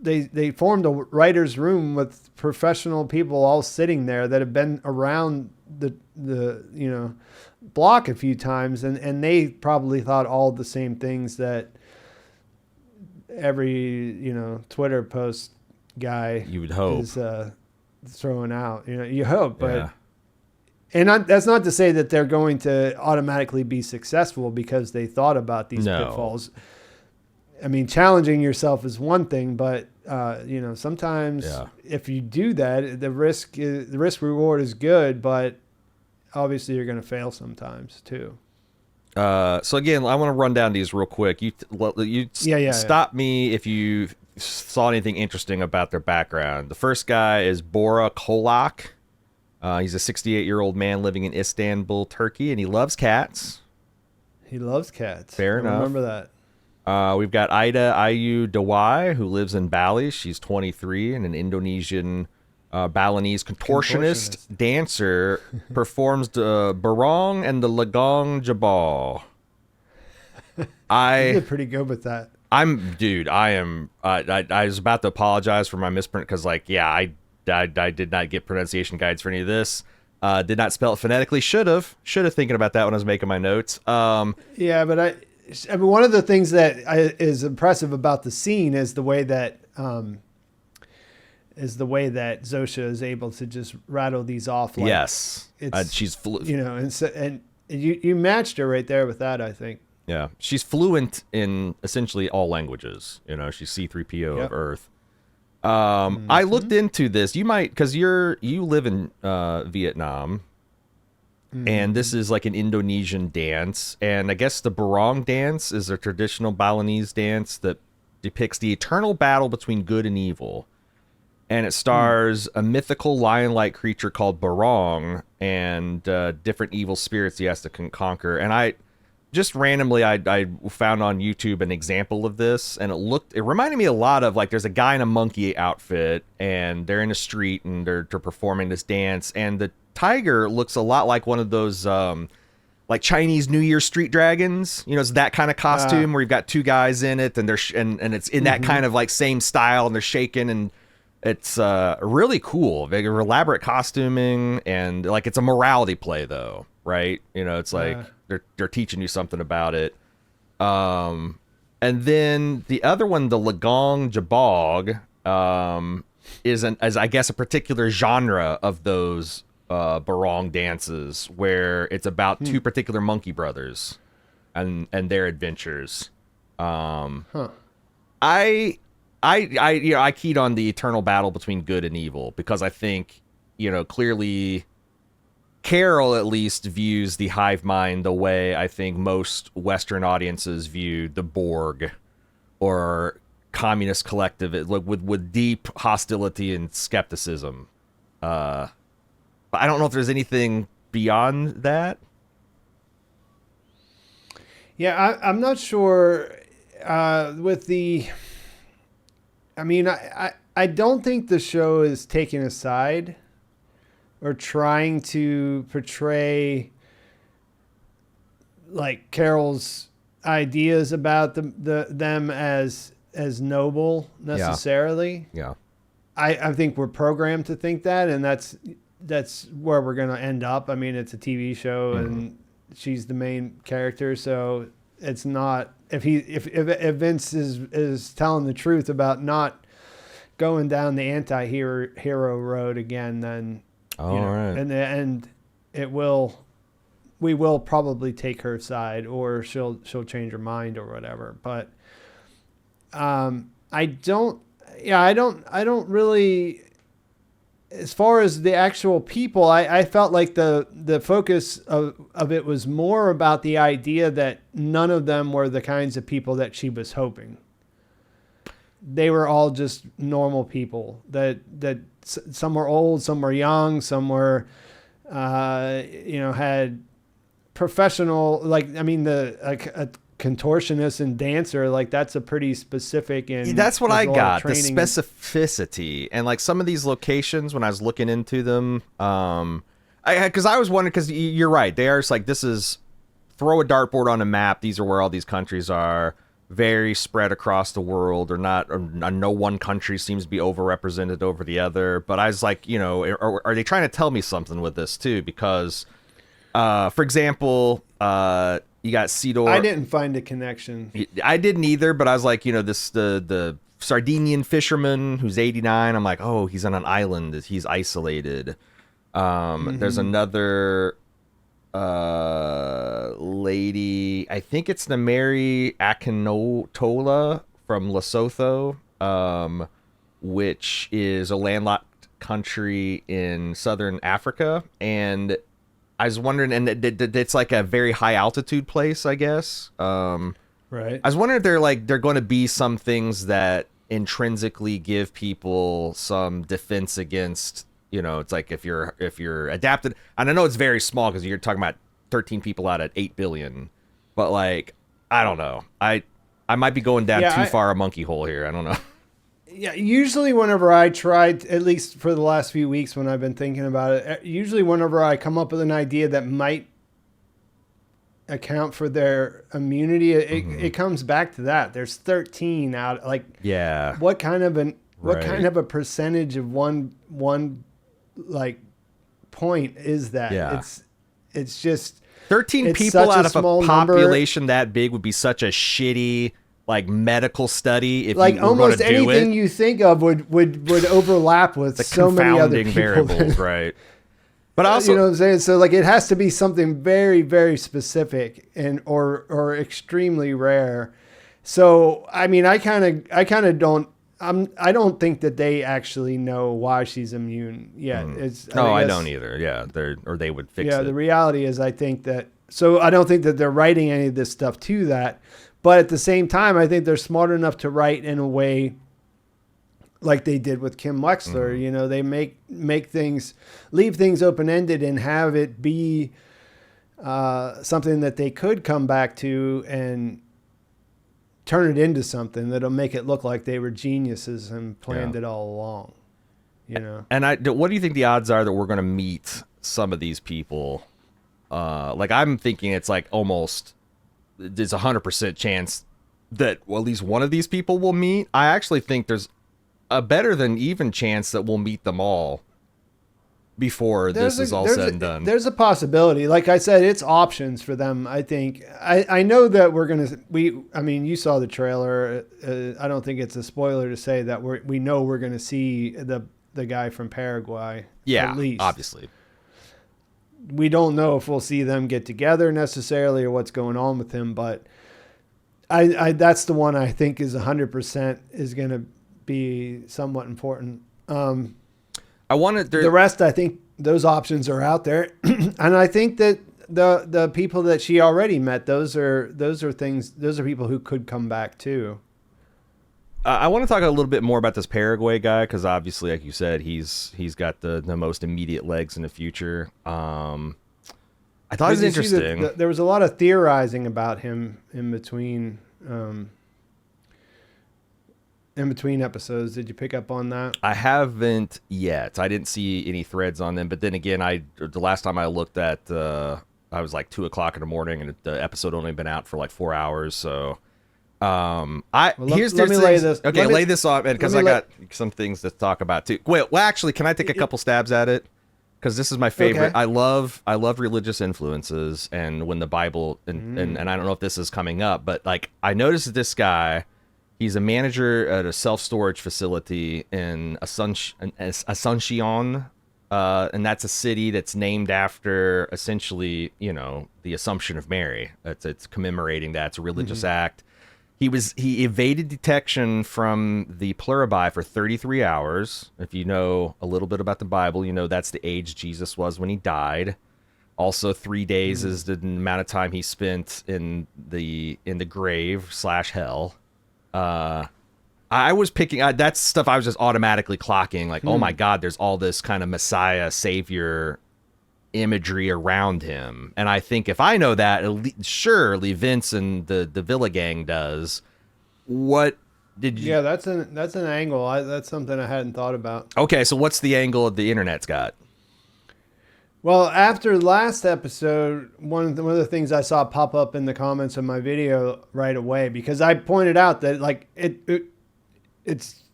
they formed a writers' room with professional people all sitting there that have been around the block a few times, and they probably thought all the same things that every Twitter post guy you would hope is throwing out. You hope, but and that's not to say that they're going to automatically be successful because they thought about these pitfalls. I mean, challenging yourself is one thing, but sometimes if you do that, the risk reward is good, but obviously you're going to fail sometimes too. So again, I want to run down these real quick. Stop me if you saw anything interesting about their background. The first guy is Bora Kolak. He's a 68-year-old man living in Istanbul, Turkey, and he loves cats. He loves cats. Fair enough. Remember that. We've got Ida Ayu Dawai, who lives in Bali. She's 23 and an Indonesian Balinese contortionist dancer, performs the barong and the legong jabal. You did pretty good with that. I was about to apologize for my misprint because, I did not get pronunciation guides for any of this. Did not spell it phonetically. Should have thinking about that when I was making my notes. Yeah, but I mean, one of the things that is impressive about the scene is the way that Zosha is able to just rattle these off. Like yes, she's and you matched her right there with that, I think. Yeah, she's fluent in essentially all languages. She's C-3PO of Earth. I looked into this. You might, because you live in Vietnam, and this is like an Indonesian dance, and I guess the barong dance is a traditional Balinese dance that depicts the eternal battle between good and evil. And it stars a mythical lion-like creature called Barong and different evil spirits he has to conquer. And I just randomly, I found on YouTube an example of this, and it reminded me a lot of, there's a guy in a monkey outfit, and they're in a street, and they're performing this dance, and the tiger looks a lot like one of those, Chinese New Year street dragons. It's that kind of costume where you've got two guys in it, and they're and it's in that kind of same style, and they're shaking, and it's really cool. Very elaborate costuming, and it's a morality play though, right? It's they're teaching you something about it. And then the other one, the Legong Jabog, is I guess a particular genre of those barong dances where it's about two particular monkey brothers and their adventures. I keyed on the eternal battle between good and evil because I think, clearly Carol at least views the hive mind the way I think most Western audiences view the Borg or communist collective, with deep hostility and skepticism. But I don't know if there's anything beyond that. Yeah, I'm not sure with the... I mean, I don't think the show is taking a side or trying to portray Carol's ideas about them as noble necessarily. Yeah. I think we're programmed to think that, and that's where we're going to end up. I mean, it's a TV show and she's the main character, so it's not, if Vince is telling the truth about not going down the anti-hero road again, then right. in the end we will probably take her side, or she'll change her mind or whatever. But I don't really, as far as the actual people, I felt like the focus of it was more about the idea that none of them were the kinds of people that she was hoping. They were all just normal people that some were old, some were young, some were, had professional, a contortionist and dancer, that's a pretty specific, and that's what I got, the specificity. And some of these locations, when I was looking into them, because I was wondering, because you're right, they are just this is throw a dartboard on a map, these are where all these countries are, very spread across the world, or not, or no one country seems to be overrepresented over the other. But I was are they trying to tell me something with this too? Because for example, you got Sidor. I didn't find a connection. I didn't either, but I was the Sardinian fisherman who's 89. I'm oh, he's on an island, he's isolated. There's another lady, I think it's Nameri Akinotola from Lesotho, which is a landlocked country in southern Africa, and I was wondering, and it's like a very high altitude place, I guess. Right. I was wondering if they're going to be some things that intrinsically give people some defense against, it's like if you're adapted, and I know it's very small because you're talking about 13 people out of 8 billion, but like, I don't know. I might be going down too far a monkey hole here. I don't know. Yeah, usually whenever I tried, at least for the last few weeks when I've been thinking about it, usually whenever I come up with an idea that might account for their immunity, it comes back to that. There's 13 out, like, yeah. What kind of a percentage of one like point is that? Yeah. It's just 13 people out of a population that big would be such a shitty like medical study. If like you were almost to do anything it, you think of would overlap with the so many other confounding people. variables, right? But also, you know what I'm saying? So like it has to be something very, very specific and or extremely rare. So I mean, I kind of don't. I don't think that they actually know why she's immune yet. I don't either. Yeah, they would fix it. Yeah, the reality is, I think that. So I don't think that they're writing any of this stuff to that. But at the same time, I think they're smart enough to write in a way like they did with Kim Wexler. You know, they leave things open-ended and have it be something that they could come back to and turn it into something that'll make it look like they were geniuses and planned it all along. You know. And what do you think the odds are that we're going to meet some of these people? Like I'm thinking it's like almost there's 100% chance that at least one of these people will meet. I actually think there's a better than even chance that we'll meet them all before this is all said and done. There's a possibility. Like I said, it's options for them. I think I know that I mean, you saw the trailer. I don't think it's a spoiler to say that we know we're going to see the guy from Paraguay. Yeah, at least. Obviously. We don't know if we'll see them get together necessarily or what's going on with him, but I that's the one I think is 100% is going to be somewhat important. I wanted the rest. I think those options are out there, and I think that the people that she already met, those are people who could come back too. I want to talk a little bit more about this Paraguay guy because obviously, like you said, he's got the most immediate legs in the future. I thought it was interesting. There was a lot of theorizing about him in between episodes. Did you pick up on that? I haven't yet. I didn't see any threads on them. But then again, the last time I looked at, I was like 2:00 in the morning, and the episode only been out for like 4 hours. So. Let me lay this. Okay, lay this on, because I got some things to talk about too. Well, actually, can I take a couple stabs at it? Because this is my favorite. Okay. I love religious influences, and when the Bible and I don't know if this is coming up, but like I noticed this guy, he's a manager at a self-storage facility in Asuncion, and that's a city that's named after essentially, the Assumption of Mary. It's commemorating that. It's a religious act. He evaded detection from the pluribi for 33 hours. If you know a little bit about the Bible, you know that's the age Jesus was when he died. Also, 3 days is the amount of time he spent in the grave / hell. I was picking that's stuff I was just automatically clocking. Like, oh my God, there's all this kind of Messiah savior imagery around him, and I think if I know that, surely Vince and the Villa gang does. What did you? Yeah, that's an angle. That's something I hadn't thought about. Okay, so what's the angle the internet's got? Well, after last episode, one of the things I saw pop up in the comments of my video right away, because I pointed out that like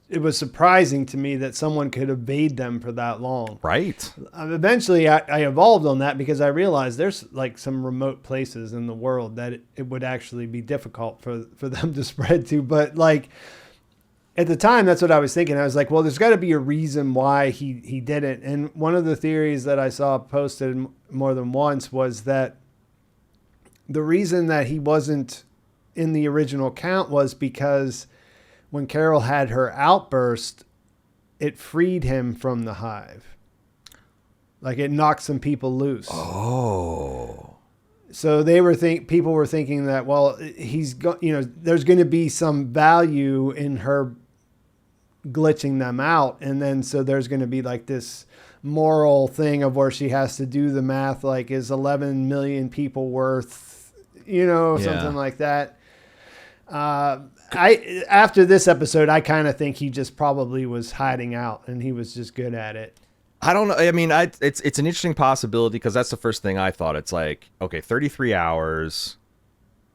it was surprising to me that someone could evade them for that long. Right. Eventually, I evolved on that because I realized there's like some remote places in the world that it would actually be difficult for them to spread to. But like at the time, that's what I was thinking. I was like, well, there's got to be a reason why he didn't. And one of the theories that I saw posted more than once was that the reason that he wasn't in the original count was because when Carol had her outburst, it freed him from the hive. Like it knocked some people loose. Oh. So people were thinking that, well, there's going to be some value in her glitching them out. And then, so there's going to be like this moral thing of where she has to do the math, like is 11 million people worth, something like that. After this episode, I kind of think he just probably was hiding out and he was just good at it. I don't know. I mean, it's an interesting possibility because that's the first thing I thought. It's like, okay, 33 hours.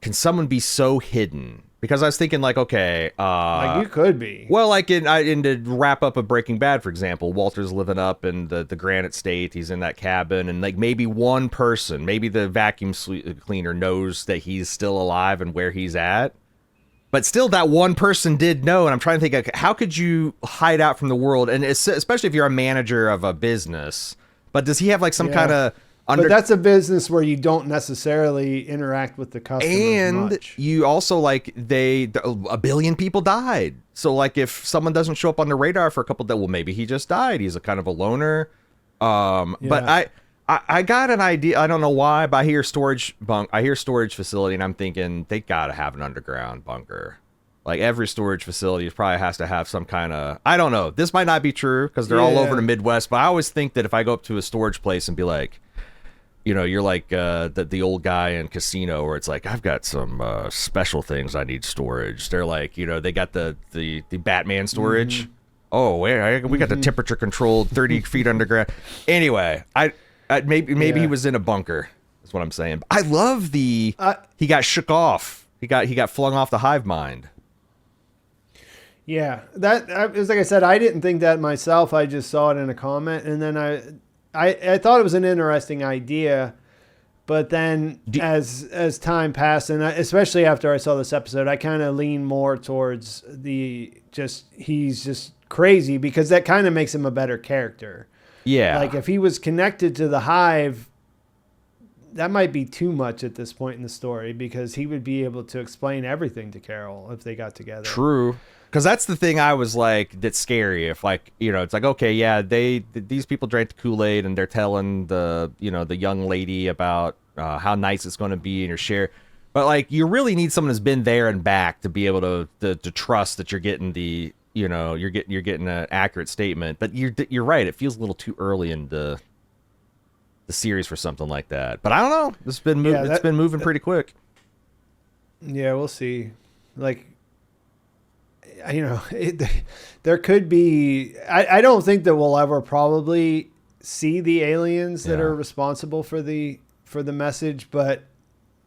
Can someone be so hidden? Because I was thinking like, okay. Like you could be. Well, like in to wrap up of Breaking Bad, for example, Walter's living up in the Granite State. He's in that cabin. And like maybe one person, maybe the vacuum cleaner knows that he's still alive and where he's at. But still, that one person did know, and I'm trying to think, like, how could you hide out from the world? And especially if you're a manager of a business. But does he have like some kind of But that's a business where you don't necessarily interact with the customers and much. You also like a billion people died. So like if someone doesn't show up on the radar for a couple of days, well, maybe he just died. He's a kind of a loner. But I got an idea. I don't know why, but I hear storage facility, and I'm thinking they got to have an underground bunker. Like every storage facility probably has to have some kind of, I don't know. This might not be true because they're all over the Midwest, but I always think that if I go up to a storage place and be like, you're like the old guy in Casino where it's like, I've got some special things I need storage. They're like, they got the Batman storage. Mm-hmm. Oh, we got the temperature controlled 30 feet underground. Anyway, maybe he was in a bunker. That's what I'm saying. But I love he got shook off. He got flung off the hive mind. Yeah, that was like I said. I didn't think that myself. I just saw it in a comment, and then I thought it was an interesting idea. But then as time passed, and especially after I saw this episode, I kind of lean more towards he's just crazy, because that kind of makes him a better character. Yeah. Like if he was connected to the hive, that might be too much at this point in the story, because he would be able to explain everything to Carol if they got together. True. Because that's the thing I was like, that's scary. If like, it's like, okay, yeah, these people drank the Kool-Aid and they're telling the young lady about how nice it's going to be in your share. But like, you really need someone who's been there and back to be able to trust that you're getting you're getting an accurate statement. But you're right. It feels a little too early in the series for something like that. But I don't know. It's been moving pretty quick. Yeah, we'll see. Like, there could be. I don't think that we'll ever probably see the aliens that are responsible for the message, but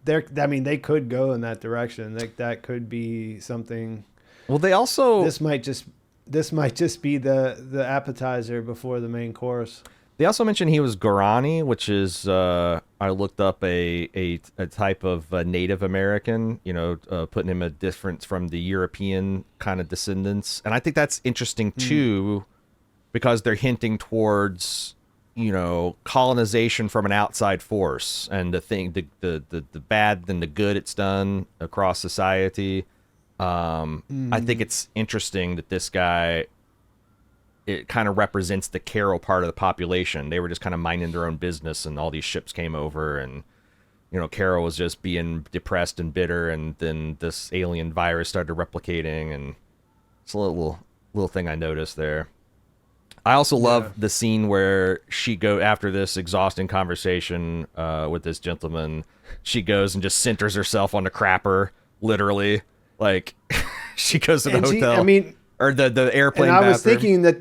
they could go in that direction. Like that could be something. Well, they also this might just be the appetizer before the main course. They also mentioned he was Guarani, which is I looked up a type of Native American, putting him a difference from the European kind of descendants, and I think that's interesting too, because they're hinting towards colonization from an outside force, and the bad and the good it's done across society. I think it's interesting that this guy, it kind of represents the Carol part of the population. They were just kind of minding their own business, and all these ships came over, and Carol was just being depressed and bitter, and then this alien virus started replicating, and it's a little thing I noticed there. I also love the scene where she after this exhausting conversation with this gentleman, she goes and just centers herself on the crapper, literally. Like she goes to the hotel. Or the airplane. And I was bathroom. thinking that.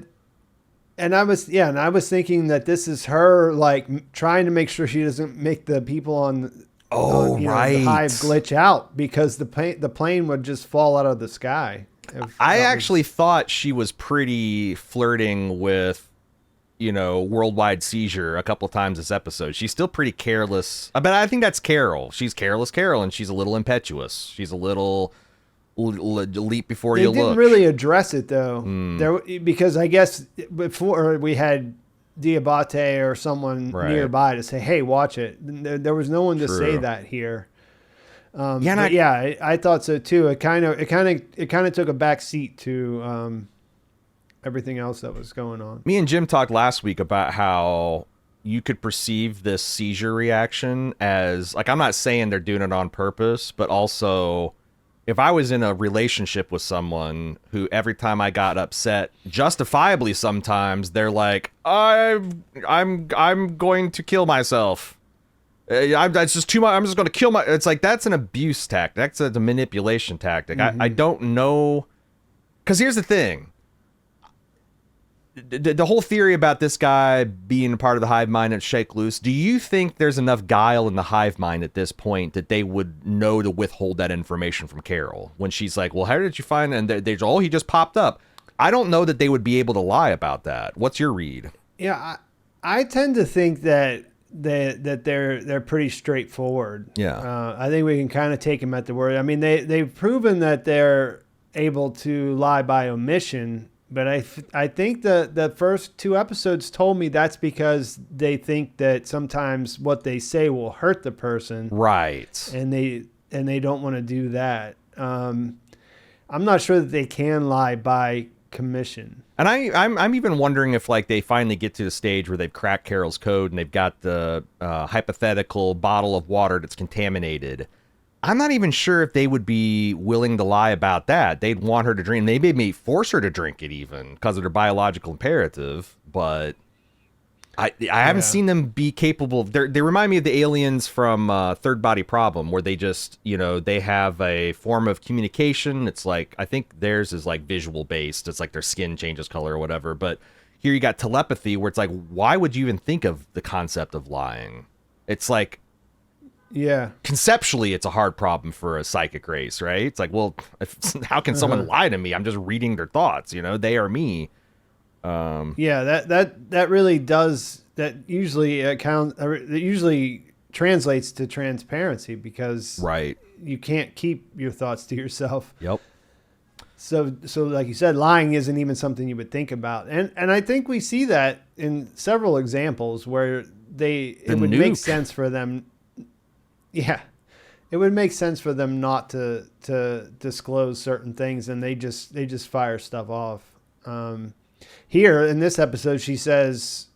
And I was thinking that this is her like trying to make sure she doesn't make the people on the hive glitch out, because the plane would just fall out of the sky. I actually thought she was pretty flirting with, worldwide seizure a couple of times this episode. She's still pretty careless. But I think that's Carol. She's careless Carol, and she's a little impetuous. She's a little leap before you look. They didn't really address it though, because I guess before we had Diabate or someone nearby to say, "Hey, watch it." There was no one to say that here. Yeah, But yeah, I thought so too. It kind of took a back seat to everything else that was going on. me and Jim talked last week about how you could perceive this seizure reaction as, like, I'm not saying they're doing it on purpose, but also if I was in a relationship with someone who every time I got upset, justifiably sometimes, they're like, I'm going to kill myself. That's just too much. I'm just going to kill my. It's like, that's an abuse tactic. That's a manipulation tactic. I don't know. Because here's the thing. The whole theory about this guy being part of the hive mind and shake loose, do you think there's enough guile in the hive mind at this point that they would know to withhold that information from Carol when she's like, well, how did you find, and oh, he just popped up. I don't know that they would be able to lie about that. What's your read? Yeah, I tend to think that they're pretty straightforward. Yeah. I think we can kind of take them at the word. I mean, they've proven that they're able to lie by omission. But I think the first 2 episodes told me that's because they think that sometimes what they say will hurt the person, right? And they don't want to do that. I'm not sure that they can lie by commission. And I'm even wondering if, like, they finally get to the stage where they've cracked Carol's code and they've got the hypothetical bottle of water that's contaminated. I'm not even sure if they would be willing to lie about that. They'd want her to drink. They may force her to drink it even because of their biological imperative. But I haven't seen them be capable. They remind me of the aliens from Third Body Problem, where they just, they have a form of communication. It's like, I think theirs is like visual based. It's like their skin changes color or whatever. But here you got telepathy, where it's like, why would you even think of the concept of lying? It's like, yeah, conceptually, it's a hard problem for a psychic race, right? It's like, well, how can someone lie to me? I'm just reading their thoughts, they are me. Yeah, that really does. That usually translates to transparency, because right, you can't keep your thoughts to yourself. Yep. So like you said, lying isn't even something you would think about, and I think we see that in several examples where it would make sense for them. Yeah, it would make sense for them not to disclose certain things, and they just fire stuff off. Here in this episode, she says,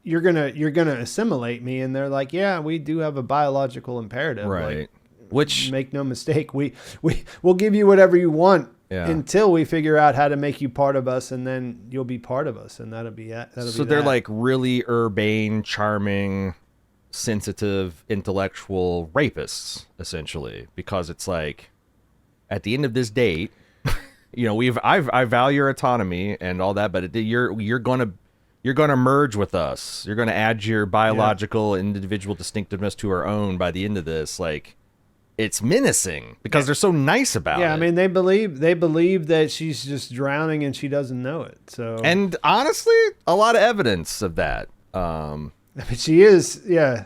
"You're gonna assimilate me," and they're like, "Yeah, we do have a biological imperative, right?" Like, which, make no mistake, we'll give you whatever you want until we figure out how to make you part of us, and then you'll be part of us, and that'll be so they're like really urbane, charming, sensitive, intellectual rapists, essentially, because it's like, at the end of this date, I value your autonomy and all that, but you're gonna merge with us. You're gonna add your biological individual distinctiveness to our own by the end of this. Like, it's menacing because they're so nice about it. Yeah, I mean, they believe that she's just drowning and she doesn't know it. So, and honestly, a lot of evidence of that. I mean, she is, yeah.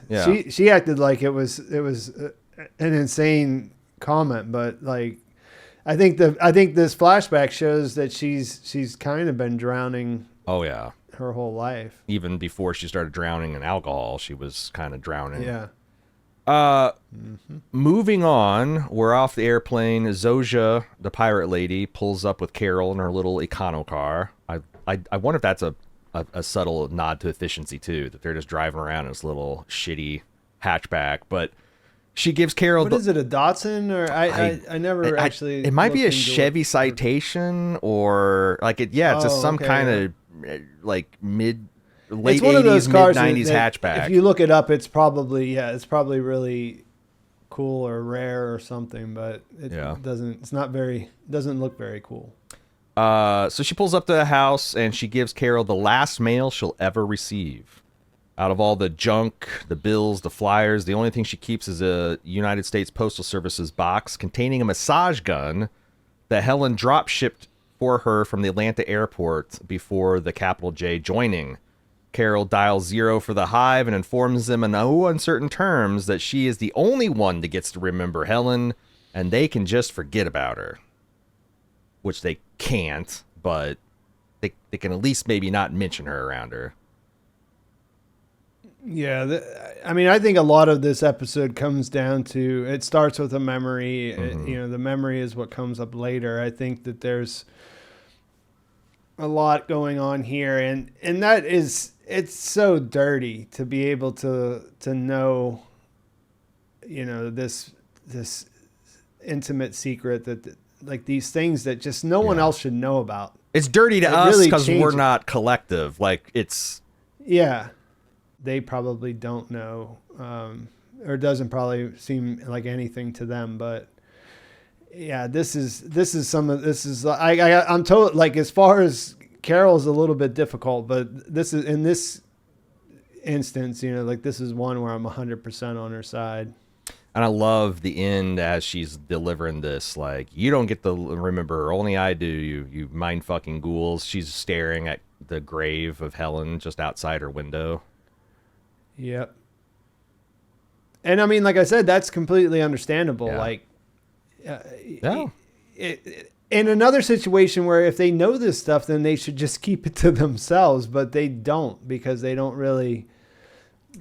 She acted like it was an insane comment, but like, I think this flashback shows that she's kind of been drowning. Oh yeah, her whole life. Even before she started drowning in alcohol, she was kind of drowning. Yeah. Moving on, we're off the airplane. Zojia, the pirate lady, pulls up with Carol in her little econo car. I wonder if that's a subtle nod to efficiency too, that they're just driving around in this little shitty hatchback. But she gives Carol, what is it, a Datsun, or I never actually. It might be a Chevy Citation, or like it. Yeah, it's just some kind of like late 80s, mid 90s hatchback. If you look it up, it's probably really cool or rare or something, but it doesn't look very cool. So she pulls up to the house and she gives Carol the last mail she'll ever receive. Out of all the junk, the bills, the flyers, the only thing she keeps is a United States Postal Service's box containing a massage gun that Helen drop shipped for her from the Atlanta airport before the capital J joining. Carol dials 0 for the hive and informs them in no uncertain terms that she is the only one that gets to remember Helen, and they can just forget about her. Which they can't, but they can at least maybe not mention her around her. Yeah, I mean, I think a lot of this episode comes down to it starts with a memory. The memory is what comes up later. I think that there's a lot going on here, and that is it's so dirty to be able to know, this intimate secret that like these things that just no one else should know about. It's dirty to us because we're not collective. Like it's they probably don't know, or it doesn't probably seem like anything to them. But yeah, this is I'm told, like, as far as Carol's a little bit difficult, but this is in this instance, like this is one where I'm 100% on her side. And I love the end as she's delivering this. Like, you don't get to remember her, only I do. You mind fucking ghouls. She's staring at the grave of Helen just outside her window. Yep. And I mean, like I said, that's completely understandable. Yeah. Like, Yeah. In another situation where if they know this stuff, then they should just keep it to themselves, but they don't, because they don't really.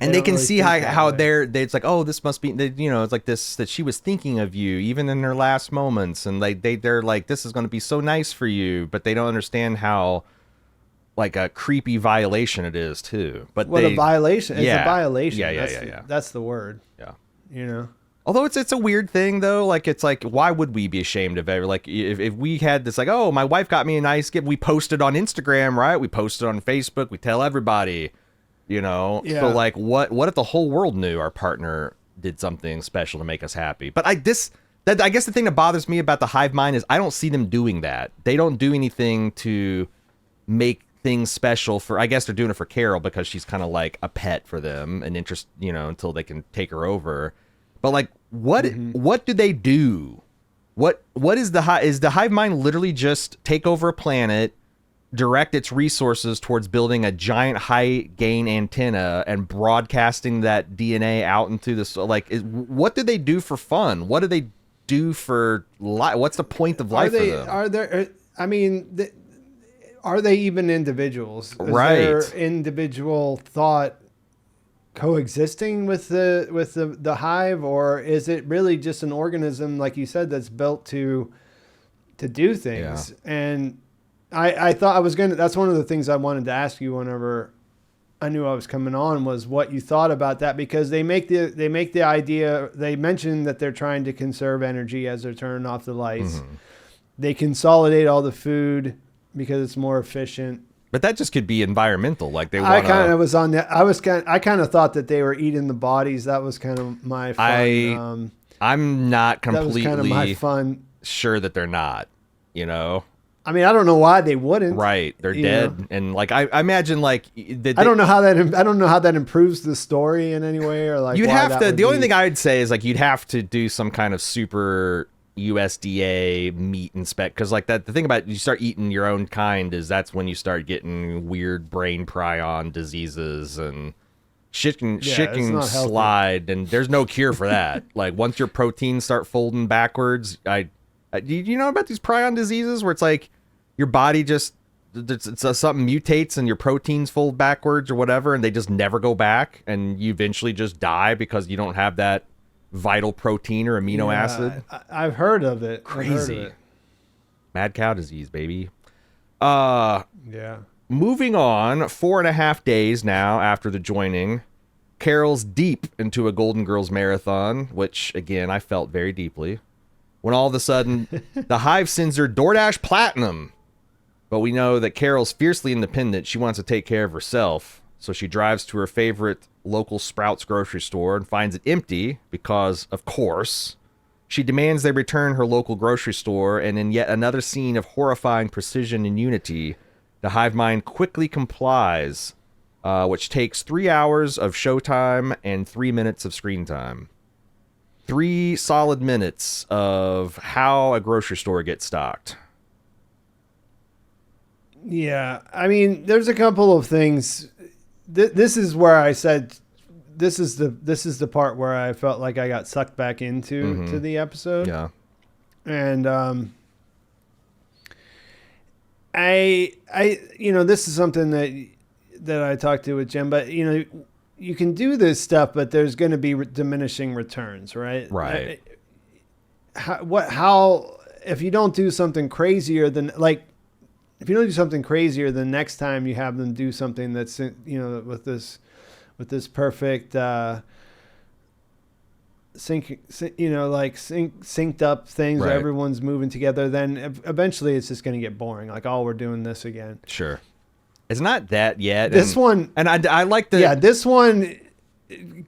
And they can really see how it's like, oh, this must be, it's like this, that she was thinking of you even in her last moments. And they're like, this is going to be so nice for you, but they don't understand how like a creepy violation it is too. But a violation. It's a violation. Yeah. That's the word. Yeah. Although it's a weird thing though. Like, it's like, why would we be ashamed of it? Like, if we had this, like, oh, my wife got me a nice gift. We posted on Instagram, right? We posted on Facebook. We tell everybody. So like, what if the whole world knew our partner did something special to make us happy? But I guess the thing that bothers me about the hive mind is I don't see them doing that. They don't do anything to make things special for, I guess they're doing it for Carol because she's kind of like a pet for them and interest, until they can take her over. But like, what do they do? What is the hive mind literally just take over a planet, direct its resources towards building a giant high gain antenna and broadcasting that DNA out into this? Like, what do they do for fun? What do they do for life? What's the point of life for them? Are they even individuals? Is right. their individual thought coexisting with the hive, or is it really just an organism, like you said, that's built to do things? Yeah. And I thought I was that's one of the things I wanted to ask you whenever I knew I was coming on, was what you thought about that, because they make the idea, they mention that they're trying to conserve energy as they're turning off the lights. Mm-hmm. They consolidate all the food because it's more efficient. But that just could be environmental. Like, they want. I kind of was on that. I kind of thought that they were eating the bodies. That was kind of my fun. I'm not completely that was kind of my fun. Sure that they're not. I mean, I don't know why they wouldn't. Right, they're dead, and like I imagine, like I don't know how that improves the story in any way, or like you'd have to. The only thing I'd say is like you'd have to do some kind of super USDA meat inspect, because like that the thing about you start eating your own kind is that's when you start getting weird brain prion diseases and shit can slide, and there's no cure for that. Like, once your proteins start folding backwards, do you know about these prion diseases where it's like your body just something mutates and your proteins fold backwards or whatever, and they just never go back, and you eventually just die because you don't have that vital protein or amino acid. I've heard of it. Crazy. Mad cow disease, baby. Yeah. Moving on, 4.5 days now after the joining, Carol's deep into a Golden Girls marathon, which, again, I felt very deeply, when all of a sudden the hive sends her DoorDash Platinum. But we know that Carol's fiercely independent. She wants to take care of herself. So she drives to her favorite local Sprouts grocery store and finds it empty because, of course, she demands they return her local grocery store. And in yet another scene of horrifying precision and unity, the hive mind quickly complies, which takes 3 hours of showtime and 3 minutes of screen time. 3 solid minutes of how a grocery store gets stocked. Yeah, I mean, there's a couple of things. This is where I said this is the part where I felt like I got sucked back into to the episode. Yeah, and I this is something that I talked to with Jim, but you can do this stuff, but there's going to be diminishing returns, right? Right. How if you don't do something crazier than like if you don't do something crazier, the next time you have them do something that's with this perfect synced up things where Right. everyone's moving together, then eventually it's just going to get boring. Like, oh, we're doing this again. Sure. It's not that yet. This one, and I like the. yeah, this one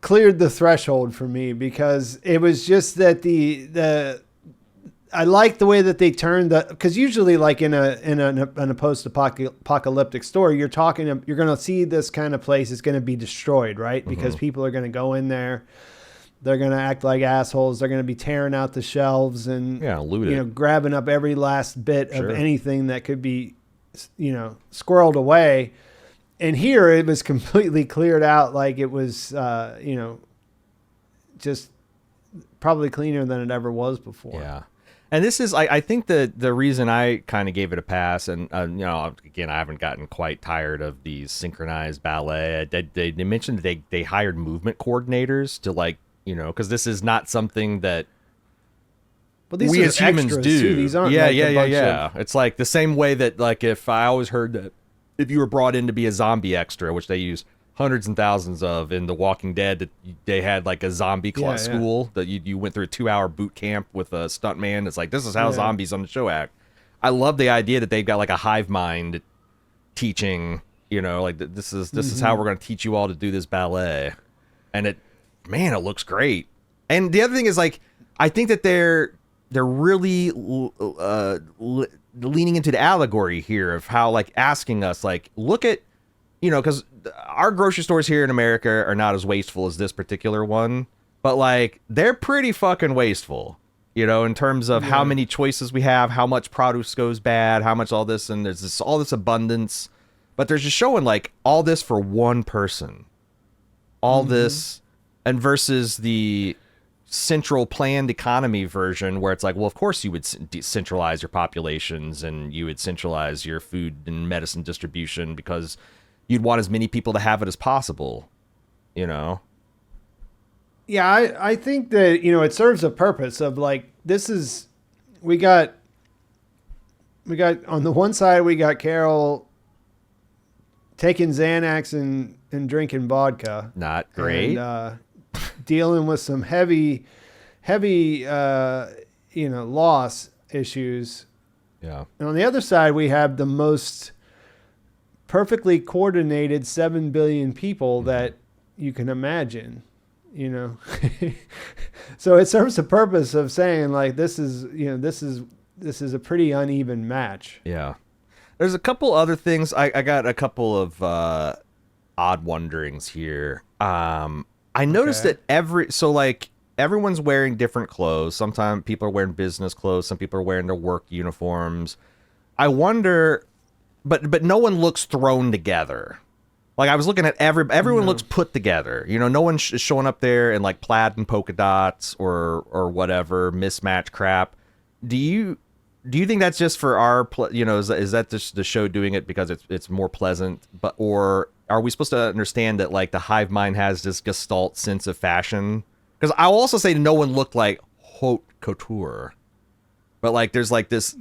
cleared the threshold for me because it was just that I like the way that they turned because usually like in a post-apocalyptic story, you're going to see this kind of place is going to be destroyed, right? Because people are going to go in there. They're going to act like assholes. They're going to be tearing out the shelves and loot it. Grabbing up every last bit of anything that could be, squirreled away. And here it was completely cleared out. Like it was, just probably cleaner than it ever was before. Yeah. And this is, I think the reason I kind of gave it a pass, and again, I haven't gotten quite tired of these synchronized ballet. They mentioned that they hired movement coordinators to because this is not something that we as humans do. Too. These aren't yeah. It's like the same way that if I always heard that if you were brought in to be a zombie extra, which they use hundreds and thousands of in The Walking Dead, that they had like a zombie school that you went through a 2-hour boot camp with a stuntman. It's like, this is how zombies on the show act. I love the idea that they've got like a hive mind teaching, this is how we're going to teach you all to do this ballet. And it looks great. And the other thing is I think that they're really leaning into the allegory here of how asking us look at, because our grocery stores here in America are not as wasteful as this particular one, but they're pretty fucking wasteful, in terms of how many choices we have, how much produce goes bad, how much all this, and there's all this abundance, but they're just showing all this for one person, all this, and versus the central planned economy version where it's well, of course you would centralize your populations and you would centralize your food and medicine distribution because you'd want as many people to have it as possible, Yeah, I think that, it serves a purpose of we got on the one side, we got Carol taking Xanax and drinking vodka. Not great. And, dealing with some heavy, loss issues. Yeah. And on the other side, we have the most perfectly coordinated 7 billion people that you can imagine, So it serves the purpose of saying this is a pretty uneven match. Yeah. There's a couple other things. I got a couple of odd wonderings here. I noticed that everyone's wearing different clothes. Sometimes people are wearing business clothes. Some people are wearing their work uniforms. I wonder, but no one looks thrown together. I was looking at everyone looks put together. No one's showing up there in plaid and polka dots or whatever mismatched crap. Do you think that's just for our, is that just the show doing it because it's more pleasant, or are we supposed to understand that the hive mind has this gestalt sense of fashion? Because I'll also say no one looked like haute couture, but there's this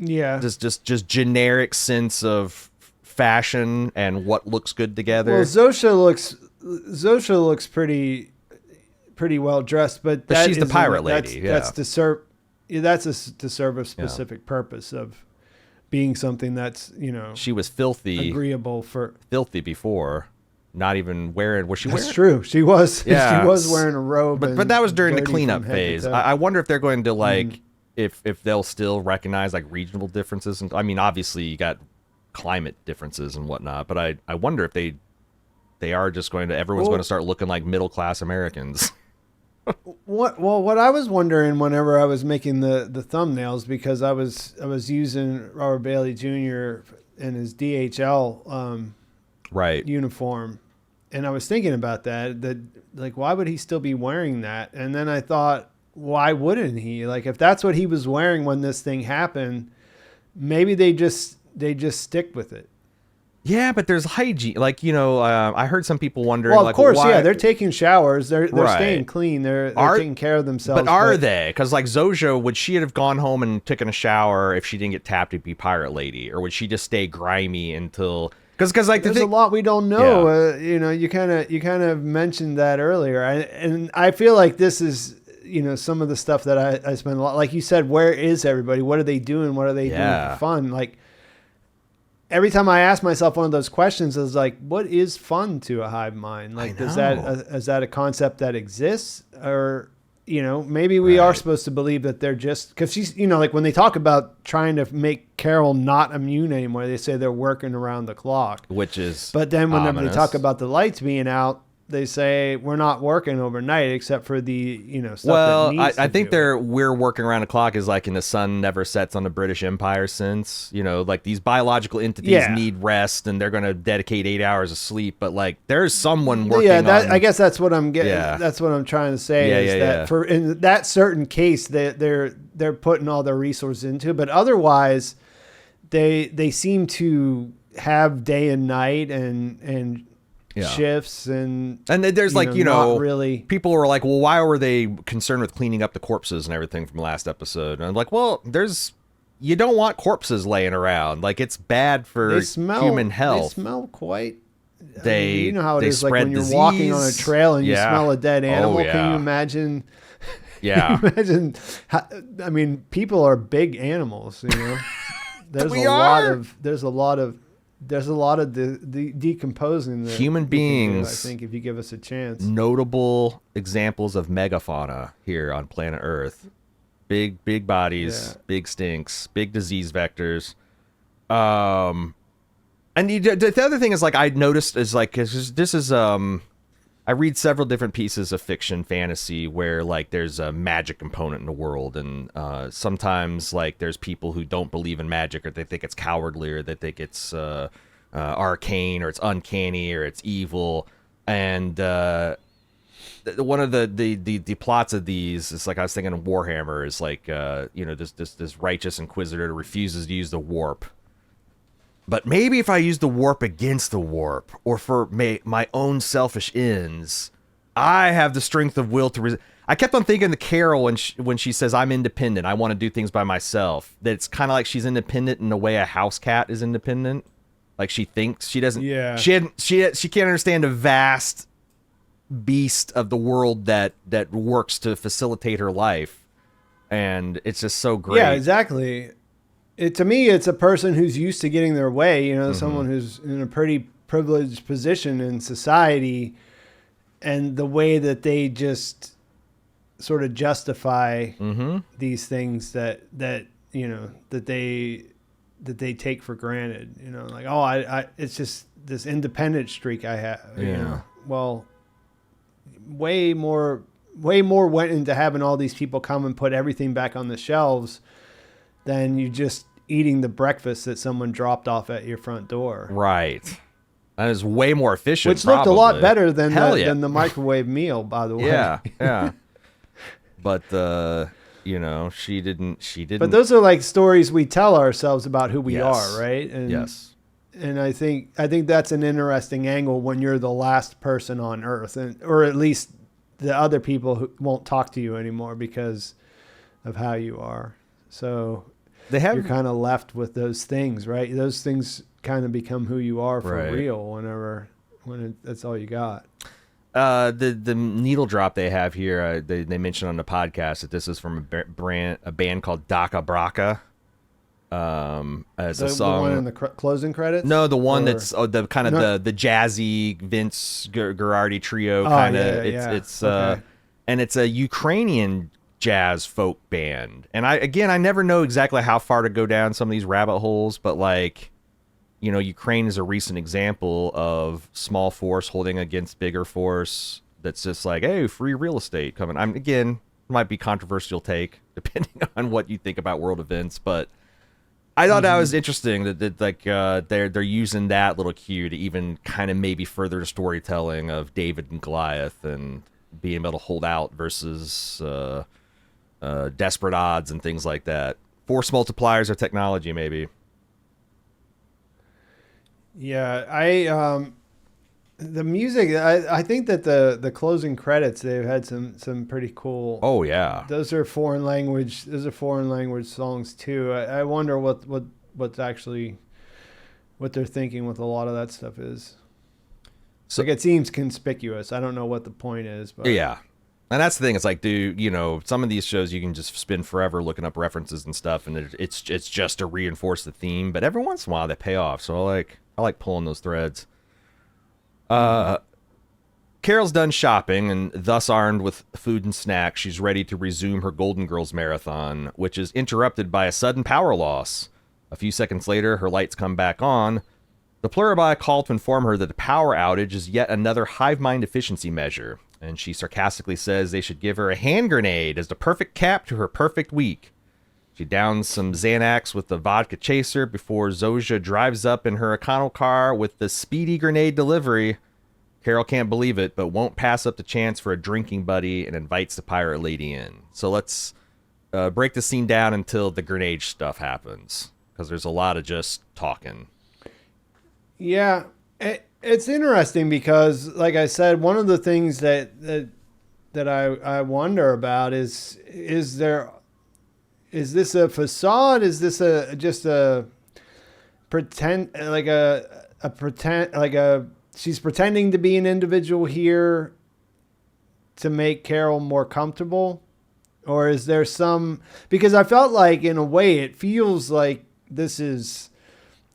just generic sense of fashion and what looks good together. Well, Zosha looks pretty well dressed, but she's the pirate lady. That's to serve a specific purpose of being something that's she was filthy before. Not even wearing. Was she wearing? That's true. She was. Yeah. She was wearing a robe. But that was during the cleanup phase. I wonder if they're going to if they'll still recognize regional differences. And I mean, obviously you got climate differences and whatnot. But I wonder if they are just going to. Everyone's going to start looking like middle class Americans. What I was wondering whenever I was making the thumbnails, because I was using Robert Bailey Jr. and his DHL uniform, and I was thinking about that why would he still be wearing that? And then I thought, why wouldn't he? If that's what he was wearing when this thing happened, maybe they just stick with it. Yeah, but there's hygiene. Like, I heard some people wondering, Well, of like, course, why? yeah, they're taking showers. They're Right. staying clean. They're Are- taking care of themselves. But are they? Because like Zojo, would she have gone home and taken a shower if she didn't get tapped to be Pirate Lady, or would she just stay grimy until? Because like There's a lot we don't know. You kind of mentioned that earlier, and I feel like this is some of the stuff that I spend a lot. Like you said, where is everybody? What are they doing? What are they doing for fun? Like every time I ask myself one of those questions, is like, what is fun to a hive mind? Like, is that a concept that exists, or maybe we are supposed to believe that they're just because she's like when they talk about trying to make Carol not immune anymore, they say they're working around the clock, which is but then whenever ominous. they talk about the lights being out, they say we're not working overnight except for the stuff that needs I to think do. we're working around the clock is like in the sun never sets on the British Empire since like these biological entities need rest and they're going to dedicate 8 hours of sleep, but like there's someone working on, I guess that's what I'm getting. Yeah. That's what I'm trying to say that for in that certain case they're putting all their resources into, but otherwise they seem to have day and night and shifts and there's like not really. People were like, well, why were they concerned with cleaning up the corpses and everything from last episode? And I'm like, well, you don't want corpses laying around, like it's bad for human health. They smell quite. You know how it is, like when you're walking on a trail and you smell a dead animal. Can you imagine? Yeah. Can you imagine I mean, people are big animals. There's a lot of decomposing that human beings do, I think, if you give us a chance. Notable examples of megafauna here on planet Earth. Big bodies, big stinks, big disease vectors. And the other thing is, like, I noticed is like, this is I read several different pieces of fiction fantasy where like there's a magic component in the world, and sometimes like there's people who don't believe in magic, or they think it's cowardly, or they think it's arcane, or it's uncanny, or it's evil. And one of the plots of these is like, I was thinking of Warhammer, is like this righteous inquisitor that refuses to use the warp. But maybe if I use the warp against the warp, or for my own selfish ends, I have the strength of will to I kept on thinking the Carol when she says, I'm independent, I want to do things by myself, that it's kind of like she's independent in the way a house cat is independent. Like she thinks she doesn't. Yeah. She can't understand the vast beast of the world that works to facilitate her life, and it's just so great. Yeah, exactly. To me, it's a person who's used to getting their way, someone who's in a pretty privileged position in society, and the way that they just sort of justify these things that they take for granted, like, oh, it's just this independent streak I have. Yeah. Well, way more went into having all these people come and put everything back on the shelves than you just eating the breakfast that someone dropped off at your front door. Right. That is way more efficient. Which looked a lot better than the microwave meal, by the way. Yeah, yeah. But she didn't. But those are like stories we tell ourselves about who we are, right? And, yes. And I think that's an interesting angle when you're the last person on Earth, or at least the other people who won't talk to you anymore because of how you are. So you're kind of left with those things, right? Those things kind of become who you are for real when that's all you got. The needle drop they have here, they mentioned on the podcast that this is from a band called Daka Braka. As a song. The one in the closing credits? No, the one that's the kind of the jazzy Vince Guaraldi trio kind of. It's okay. And it's a Ukrainian jazz folk band. And I never know exactly how far to go down some of these rabbit holes, but like, Ukraine is a recent example of small force holding against bigger force. That's just like, hey, free real estate coming. Might be controversial take depending on what you think about world events, but I thought that was interesting that like they're using that little cue to even kind of maybe further the storytelling of David and Goliath and being able to hold out versus desperate odds and things like that. Force multipliers of technology, maybe. Yeah, the music. I think that the closing credits they've had some pretty cool. Oh yeah. Those are foreign language. Those are foreign language songs too. I wonder what's actually what they're thinking with a lot of that stuff is. So Like it seems conspicuous. I don't know what the point is, but yeah. And that's the thing. It's like, some of these shows you can just spend forever looking up references and stuff, and it's just to reinforce the theme. But every once in a while they pay off. So I like pulling those threads. Carol's done shopping, and thus armed with food and snacks, she's ready to resume her Golden Girls marathon, which is interrupted by a sudden power loss. A few seconds later, her lights come back on. The Pluribi call to inform her that the power outage is yet another hive mind efficiency measure, and she sarcastically says they should give her a hand grenade as the perfect cap to her perfect week. She downs some Xanax with the vodka chaser before Zosha drives up in her Econo car with the speedy grenade delivery. Carol can't believe it, but won't pass up the chance for a drinking buddy and invites the pirate lady in. So let's break the scene down until the grenade stuff happens, because there's a lot of just talking. yeah, it's interesting because, like I said, one of the things that I wonder about is this a facade? Is this just a pretend, like a pretend, like she's pretending to be an individual here to make Carol more comfortable? Or is there because I felt like in a way it feels like this is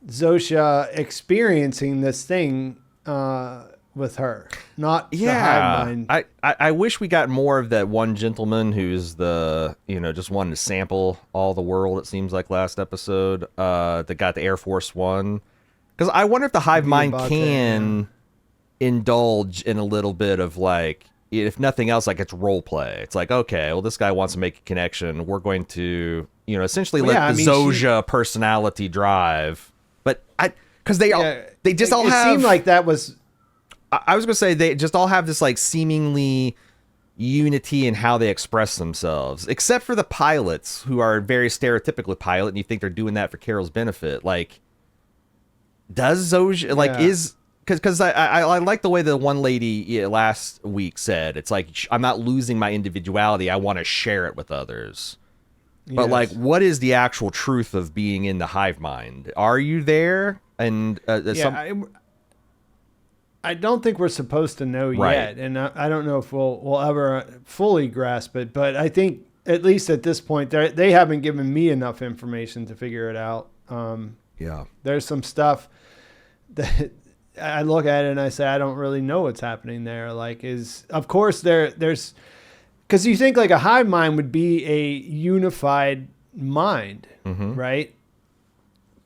Zosha experiencing this thing with her, not the hive mind. I wish we got more of that one gentleman who's just wanted to sample all the world, it seems like last episode, that got the Air Force One. Because I wonder if the hive mind can indulge in a little bit of, like, if nothing else, like, it's role play. It's like, okay, well, this guy wants to make a connection. We're going to, essentially let the Zosha personality drive. But because they just all have. It seemed like that was. I was going to say they just all have this, like, seemingly unity in how they express themselves, except for the pilots, who are very stereotypically pilot, and you think they're doing that for Carol's benefit. Like, does Zosha, like, is. Because I like the way the one lady last week said, it's like, I'm not losing my individuality. I want to share it with others. Yes. But, like, what is the actual truth of being in the hive mind? Are you there? And I don't think we're supposed to know yet. And I don't know if we'll ever fully grasp it. But I think, at least at this point, they haven't given me enough information to figure it out. There's some stuff that I look at it and I say, I don't really know what's happening there. Like, of course there's, because you think like a hive mind would be a unified mind, right?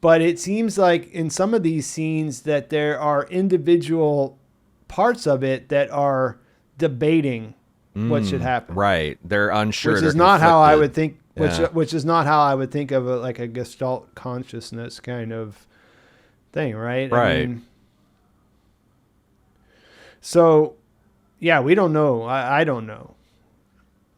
But it seems like in some of these scenes that there are individual parts of it that are debating what should happen. Right. They're unsure. Which is not how I would think, which is not how I would think of like a Gestalt consciousness kind of thing, right? Right. I mean, so, yeah, we don't know. I don't know.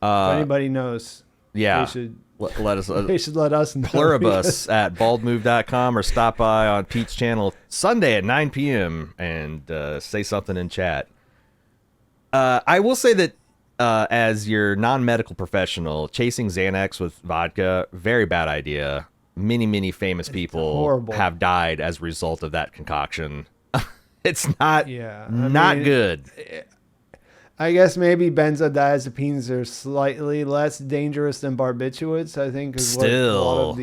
If anybody knows, they should let us. They should let us know. Pluribus at baldmove.com, or stop by on Pete's channel Sunday at 9 p.m. and say something in chat. I will say that as your non-medical professional, chasing Xanax with vodka, very bad idea. Many famous people have died as a result of that concoction. It's not good. I guess maybe benzodiazepines are slightly less dangerous than barbiturates, I think. Still. A lot of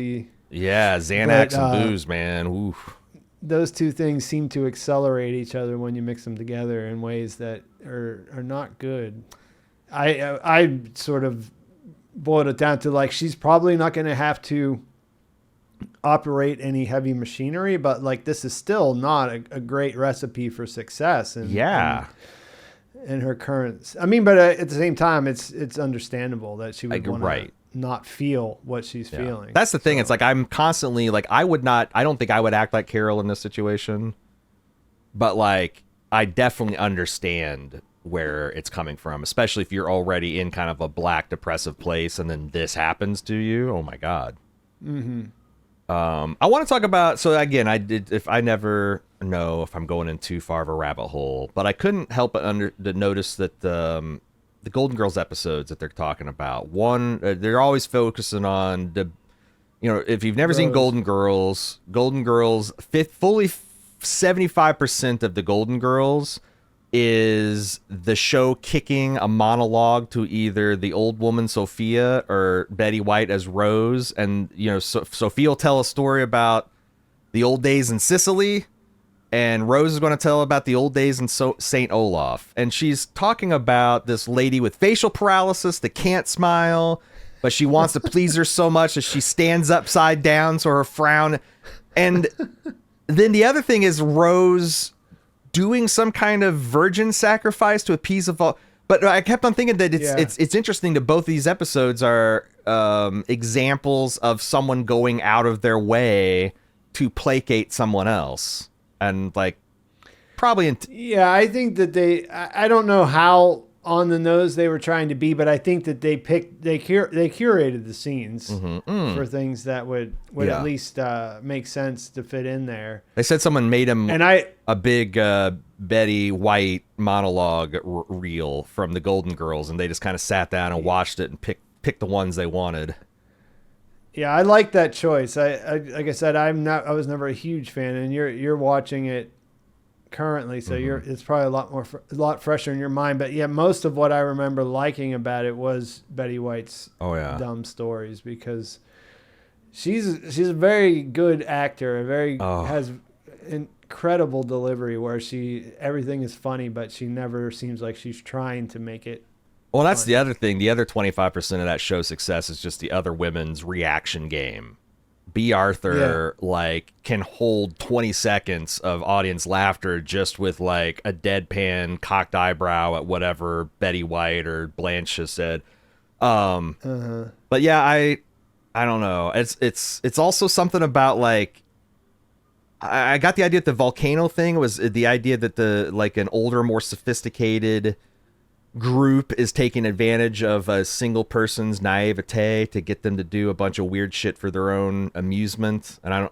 Xanax and booze, man. Oof. Those two things seem to accelerate each other when you mix them together in ways that are not good. I sort of boiled it down to, like, she's probably not going to have to operate any heavy machinery, but, like, this is still not a great recipe for success. And in her current, I mean, but at the same time, it's understandable that she would want to not feel what she's feeling. That's the thing. It's like, I'm constantly like, I don't think I would act like Carol in this situation, but, like, I definitely understand where it's coming from, especially if you're already in kind of a black depressive place and then this happens to you. Oh my God. I want to talk about. So again, I did. If I never know if I'm going in too far of a rabbit hole, but I couldn't help but to notice that the Golden Girls episodes that they're talking about. One, they're always focusing on the. You know, if you've never seen Golden Girls, fully 75% of the Golden Girls is the show kicking a monologue to either the old woman Sophia or Betty White as Rose, and you know, Sophia will tell a story about the old days in Sicily, and Rose is going to tell about the old days in St. Olaf, and she's talking about this lady with facial paralysis that can't smile, but she wants to please her so much that she stands upside down so her frown, and then the other thing is Rose doing some kind of virgin sacrifice to appease of all. But I kept on thinking that it's interesting that both these episodes are examples of someone going out of their way to placate someone else, and like probably I think that I don't know how on the nose they were trying to be, but I think that they curated the scenes for things that would at least make sense to fit in there. They said someone made him a big Betty White monologue reel from the Golden Girls, and they just kind of sat down and watched it and picked the ones they wanted. Yeah, I like that choice. I like I said, I was never a huge fan, and you're watching it currently, so it's probably a lot fresher in your mind. But yeah, most of what I remember liking about it was Betty White's dumb stories, because she's a very good actor, has incredible delivery where everything is funny, but she never seems like she's trying to make it. Well, that's funny. The other thing. The other 25% of that show's success is just the other women's reaction game. B. Arthur can hold 20 seconds of audience laughter just with like a deadpan cocked eyebrow at whatever Betty White or Blanche has said. But yeah, I don't know. It's also something about like I got the idea that the volcano thing was the idea that an older, more sophisticated group is taking advantage of a single person's naivete to get them to do a bunch of weird shit for their own amusement. And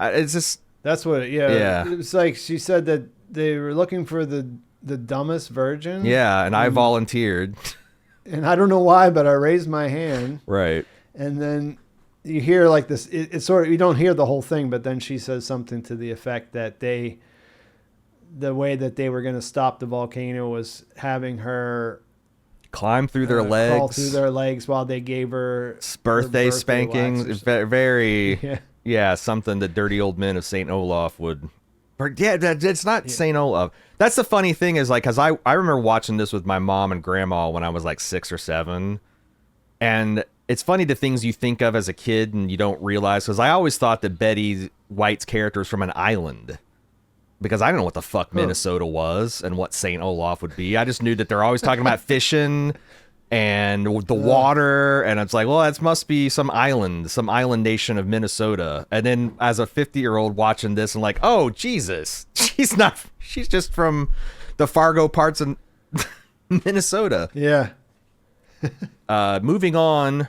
it's just that's what it was like. She said that they were looking for the dumbest virgin, and I volunteered, and I don't know why, but I raised my hand, right? And then you hear like this, it's sort of, you don't hear the whole thing, but then she says something to the effect that the way that they were going to stop the volcano was having her climb through their legs, crawl through their legs while they gave her birthday spanking. Very, something the dirty old men of St. Olaf would. Yeah, it's not St. Olaf. That's the funny thing is like, cause I remember watching this with my mom and grandma when I was like 6 or 7, and it's funny the things you think of as a kid and you don't realize. Cause I always thought that Betty White's character was from an island, because I didn't know what the fuck Minnesota was and what St. Olaf would be. I just knew that they're always talking about fishing and the water, and it's like, well, that must be some island nation of Minnesota. And then as a 50-year-old watching this, I'm like, oh, Jesus, she's just from the Fargo parts of Minnesota. Yeah. Moving on,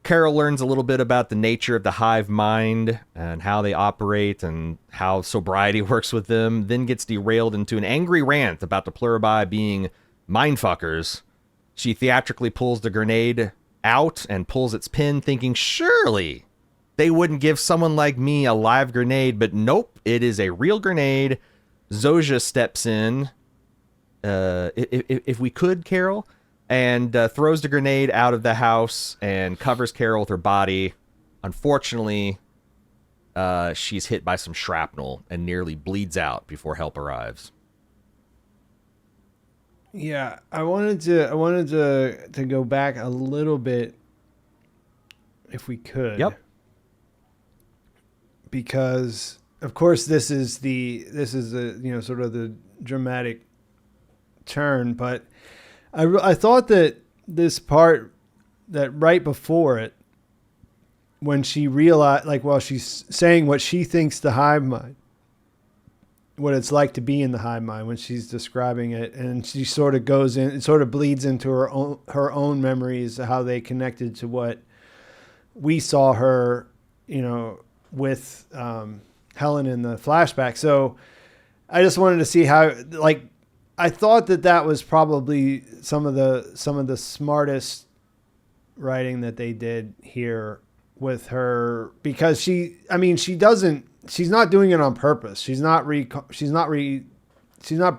Carol learns a little bit about the nature of the hive mind and how they operate and how sobriety works with them, then gets derailed into an angry rant about the Pluribi being mindfuckers. She theatrically pulls the grenade out and pulls its pin, thinking, surely they wouldn't give someone like me a live grenade, but nope, it is a real grenade. Zoja steps in. If we could, Carol, and throws the grenade out of the house and covers Carol with her body. Unfortunately, she's hit by some shrapnel and nearly bleeds out before help arrives. Yeah, I wanted to go back a little bit, if we could. Yep. Because of course this is the sort of the dramatic turn, but I thought that this part, that right before it, when she realized, like while she's saying what she thinks the hive mind, what it's like to be in the hive mind, when she's describing it, and she sort of goes in, it sort of bleeds into her own memories, how they connected to what we saw her, with Helen in the flashback. So I just wanted to see how, like, I thought that was probably some of the smartest writing that they did here with her, because she's not doing it on purpose. She's not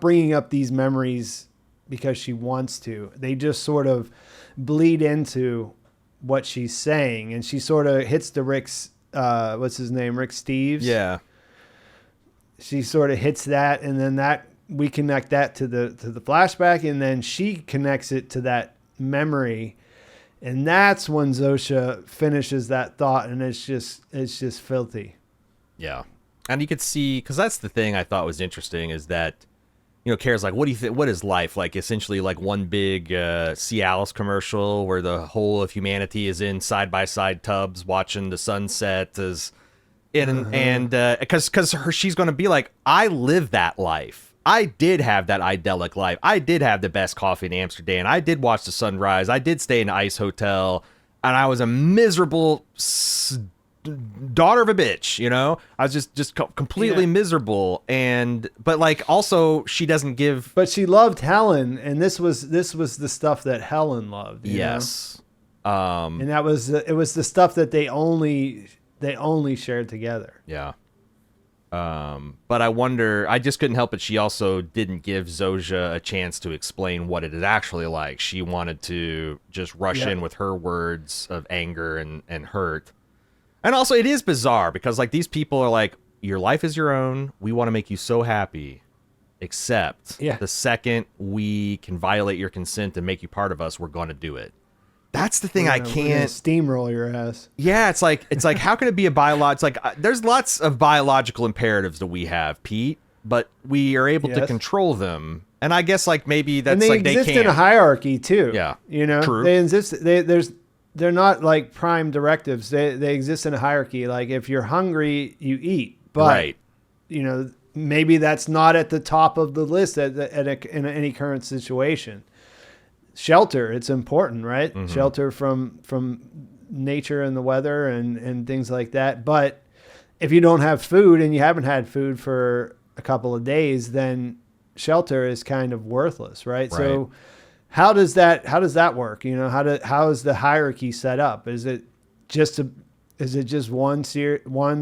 bringing up these memories because she wants to. They just sort of bleed into what she's saying, and she sort of hits the Rick's what's his name, Rick Steves. Yeah. She sort of hits that, and then that we connect that to the flashback, and then she connects it to that memory, and that's when Zosha finishes that thought, and it's just filthy. Yeah. And you could see, because that's the thing I thought was interesting, is that, you know, Kara's like, what do you think? What is life? Like, essentially, like one big Cialis commercial where the whole of humanity is in side-by-side tubs watching the sunset. And because she's going to be like, I live that life. I did have that idyllic life. I did have the best coffee in Amsterdam. I did watch the sunrise. I did stay in an ice hotel. And I was a miserable daughter of a bitch, you know? I was just completely miserable. But like, also she doesn't give. But she loved Helen, and this was the stuff that Helen loved. Yes. And it was the stuff that they only shared together. Yeah. But I wonder, I just couldn't help it. She also didn't give Zosha a chance to explain what it is actually like. She wanted to just rush in with her words of anger and hurt. And also it is bizarre because like these people are like, your life is your own. We want to make you so happy, except the second we can violate your consent and make you part of us, we're going to do it. That's the thing I can't steamroll your ass. Yeah, it's like how can it be a biological? It's like there's lots of biological imperatives that we have, Pete, but we are able to control them. And I guess like maybe that's like they exist in a hierarchy too. Yeah, you know, true. They exist. They're not like prime directives. They exist in a hierarchy. Like if you're hungry, you eat. But you know, maybe that's not at the top of the list in any current situation. Shelter, it's important, right? Mm-hmm. Shelter from nature and the weather and things like that. But if you don't have food and you haven't had food for a couple of days, then shelter is kind of worthless, right? So how does that work? You know, how is the hierarchy set up? Is it just one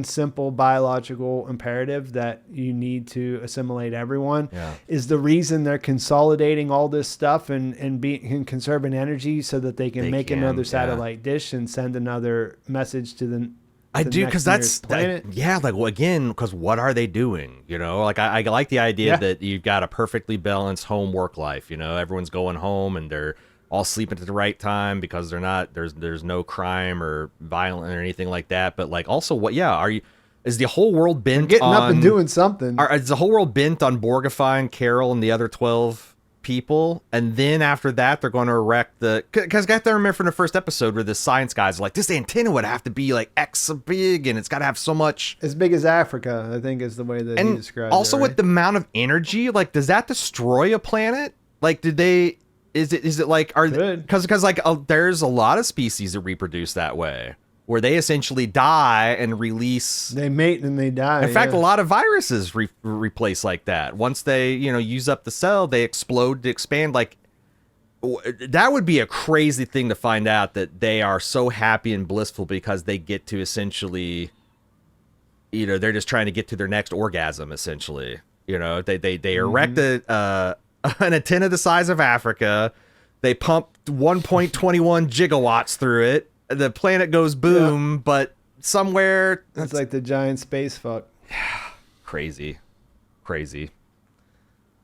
simple biological imperative that you need to assimilate everyone? Yeah. Is the reason they're consolidating all this stuff and conserving energy so that they can make another satellite dish and send another message to the I do, because that's planet? Again, because what are they doing? You know, like I like the idea that you've got a perfectly balanced home work life. You know, everyone's going home and they're all sleeping at the right time because they're not there's no crime or violence or anything like that. But like also is the whole world bent getting on up and doing something? Is the whole world bent on Borgifying Carol and the other 12 people? And then after that they're going to erect because I got to remember from the first episode where the science guys are like, this antenna would have to be like X big and it's got to have so much as big as Africa, I think is the way that he described it. Also with the amount of energy, like does that destroy a planet? Like is it like because like there's a lot of species that reproduce that way, where they essentially die and release. They mate and they die. In fact, a lot of viruses replace like that. Once they use up the cell, they explode to expand. Like that would be a crazy thing to find out, that they are so happy and blissful because they get to essentially, they're just trying to get to their next orgasm. Essentially, they erect an antenna the size of Africa. They pump 1.21 gigawatts through it. The planet goes boom, but somewhere it's like the giant space fuck. Crazy.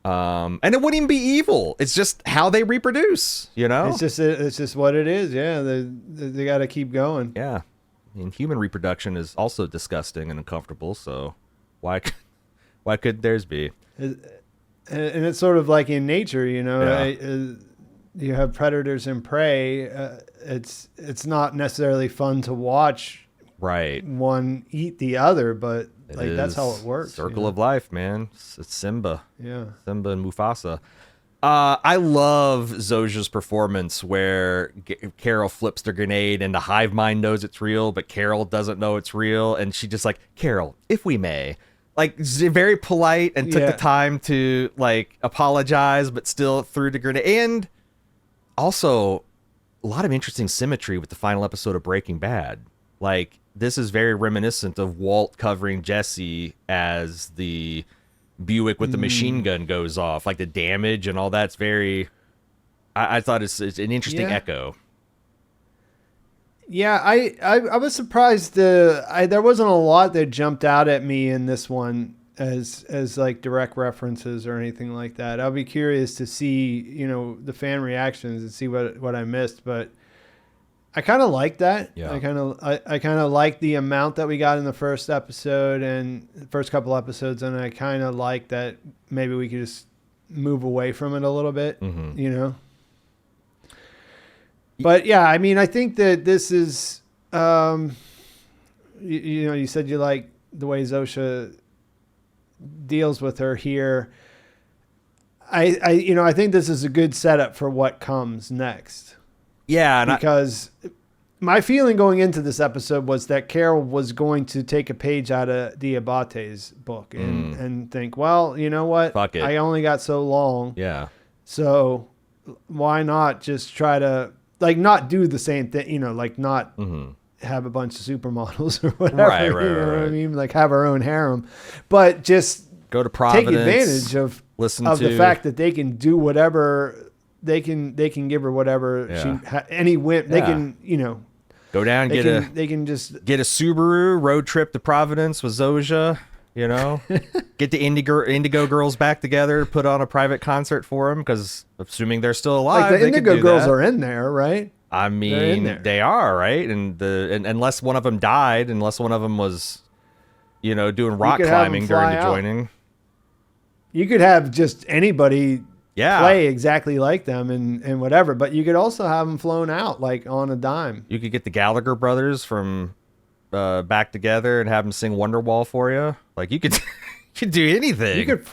And it wouldn't even be evil. It's just how they reproduce, It's just what it is. Yeah, they got to keep going. Yeah, I mean, human reproduction is also disgusting and uncomfortable. So why could theirs be? And it's sort of like in nature, you have predators and prey. It's not necessarily fun to watch one eat the other, but that's how it works. Circle of life, man. It's Simba. Yeah. Simba and Mufasa. I love Zosia's performance where Carol flips the grenade and the hive mind knows it's real, but Carol doesn't know it's real. And she just like, Carol, if we may. Like, very polite and took the time to, like, apologize, but still threw the grenade. And also, a lot of interesting symmetry with the final episode of Breaking Bad. Like, this is very reminiscent of Walt covering Jesse as the Buick with the machine gun goes off, like the damage and all that's very. I thought it's an interesting echo. Yeah, I was surprised. There wasn't a lot that jumped out at me in this one as like direct references or anything like that. I'll be curious to see the fan reactions and see what I missed, but I kind of like that. Yeah. I kind of like the amount that we got in the first episode and the first couple episodes, and I kind of like that maybe we could just move away from it a little bit, But yeah, I mean, I think that this is, you said you like the way Zosia deals with her here. I think this is a good setup for what comes next. Yeah, because my feeling going into this episode was that Carol was going to take a page out of Diabate's book and think, well, you know what? Fuck it. I only got so long. Yeah. So why not just try to not do the same thing, like not have a bunch of supermodels or whatever. Right. You know what I mean? Like have our own harem, but just go to Providence. Take advantage of the fact that they can do whatever. They can give her whatever any whim. They can go down they can just get a Subaru road trip to Providence with Zosia. Get the Indigo girls back together, put on a private concert for them because assuming they're still alive, like the Indigo girls are in there, right? I mean, they are, right? And unless one of them died, unless one of them was, doing rock climbing during the joining, you could have just anybody. Play exactly like them and whatever, but you could also have them flown out like on a dime. You could get the Gallagher brothers from back together and have them sing Wonderwall for you. Like you could, do anything. You could,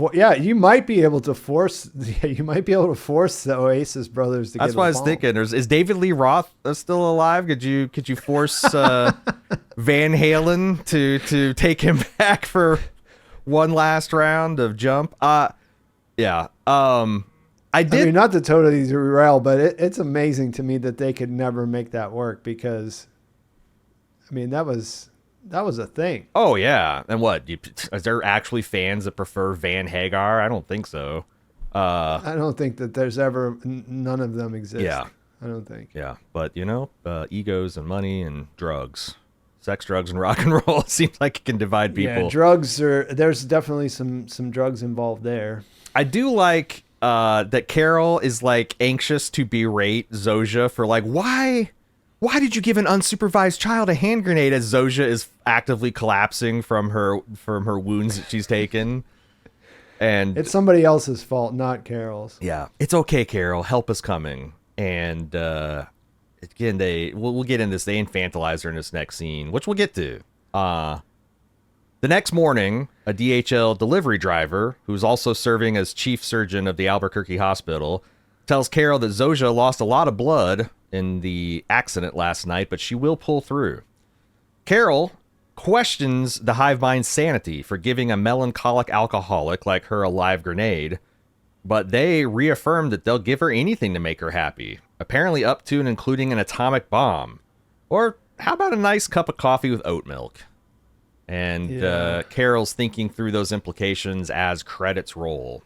you might be able to force. You might be able to force the Oasis brothers to. That's what I was thinking. Is David Lee Roth still alive? Could you force Van Halen to take him back for one last round of Jump? Yeah. I mean, not to totally derail, but it's amazing to me that they could never make that work because, I mean, that was a thing. Oh yeah, and what? Is there actually fans that prefer Van Hagar? I don't think so. I don't think that there's ever none of them exist. Yeah, I don't think. Yeah, but egos and money and drugs, sex, drugs, and rock and roll. It seems like it can divide people. Yeah, drugs there's definitely some drugs involved there. I do like that Carol is like anxious to berate Zosia for like, why did you give an unsupervised child a hand grenade as Zosia is actively collapsing from her wounds that she's taken? And it's somebody else's fault, not Carol's. Yeah, it's okay, Carol. Help is coming. And again, we'll get into this. They infantilize her in this next scene, which we'll get to. The next morning, a DHL delivery driver, who's also serving as chief surgeon of the Albuquerque hospital, tells Carol that Zosia lost a lot of blood in the accident last night, but she will pull through. Carol questions the hive mind's sanity for giving a melancholic alcoholic like her a live grenade, but they reaffirm that they'll give her anything to make her happy, apparently up to and including an atomic bomb. Or how about a nice cup of coffee with oat milk? And Carol's thinking through those implications as credits roll.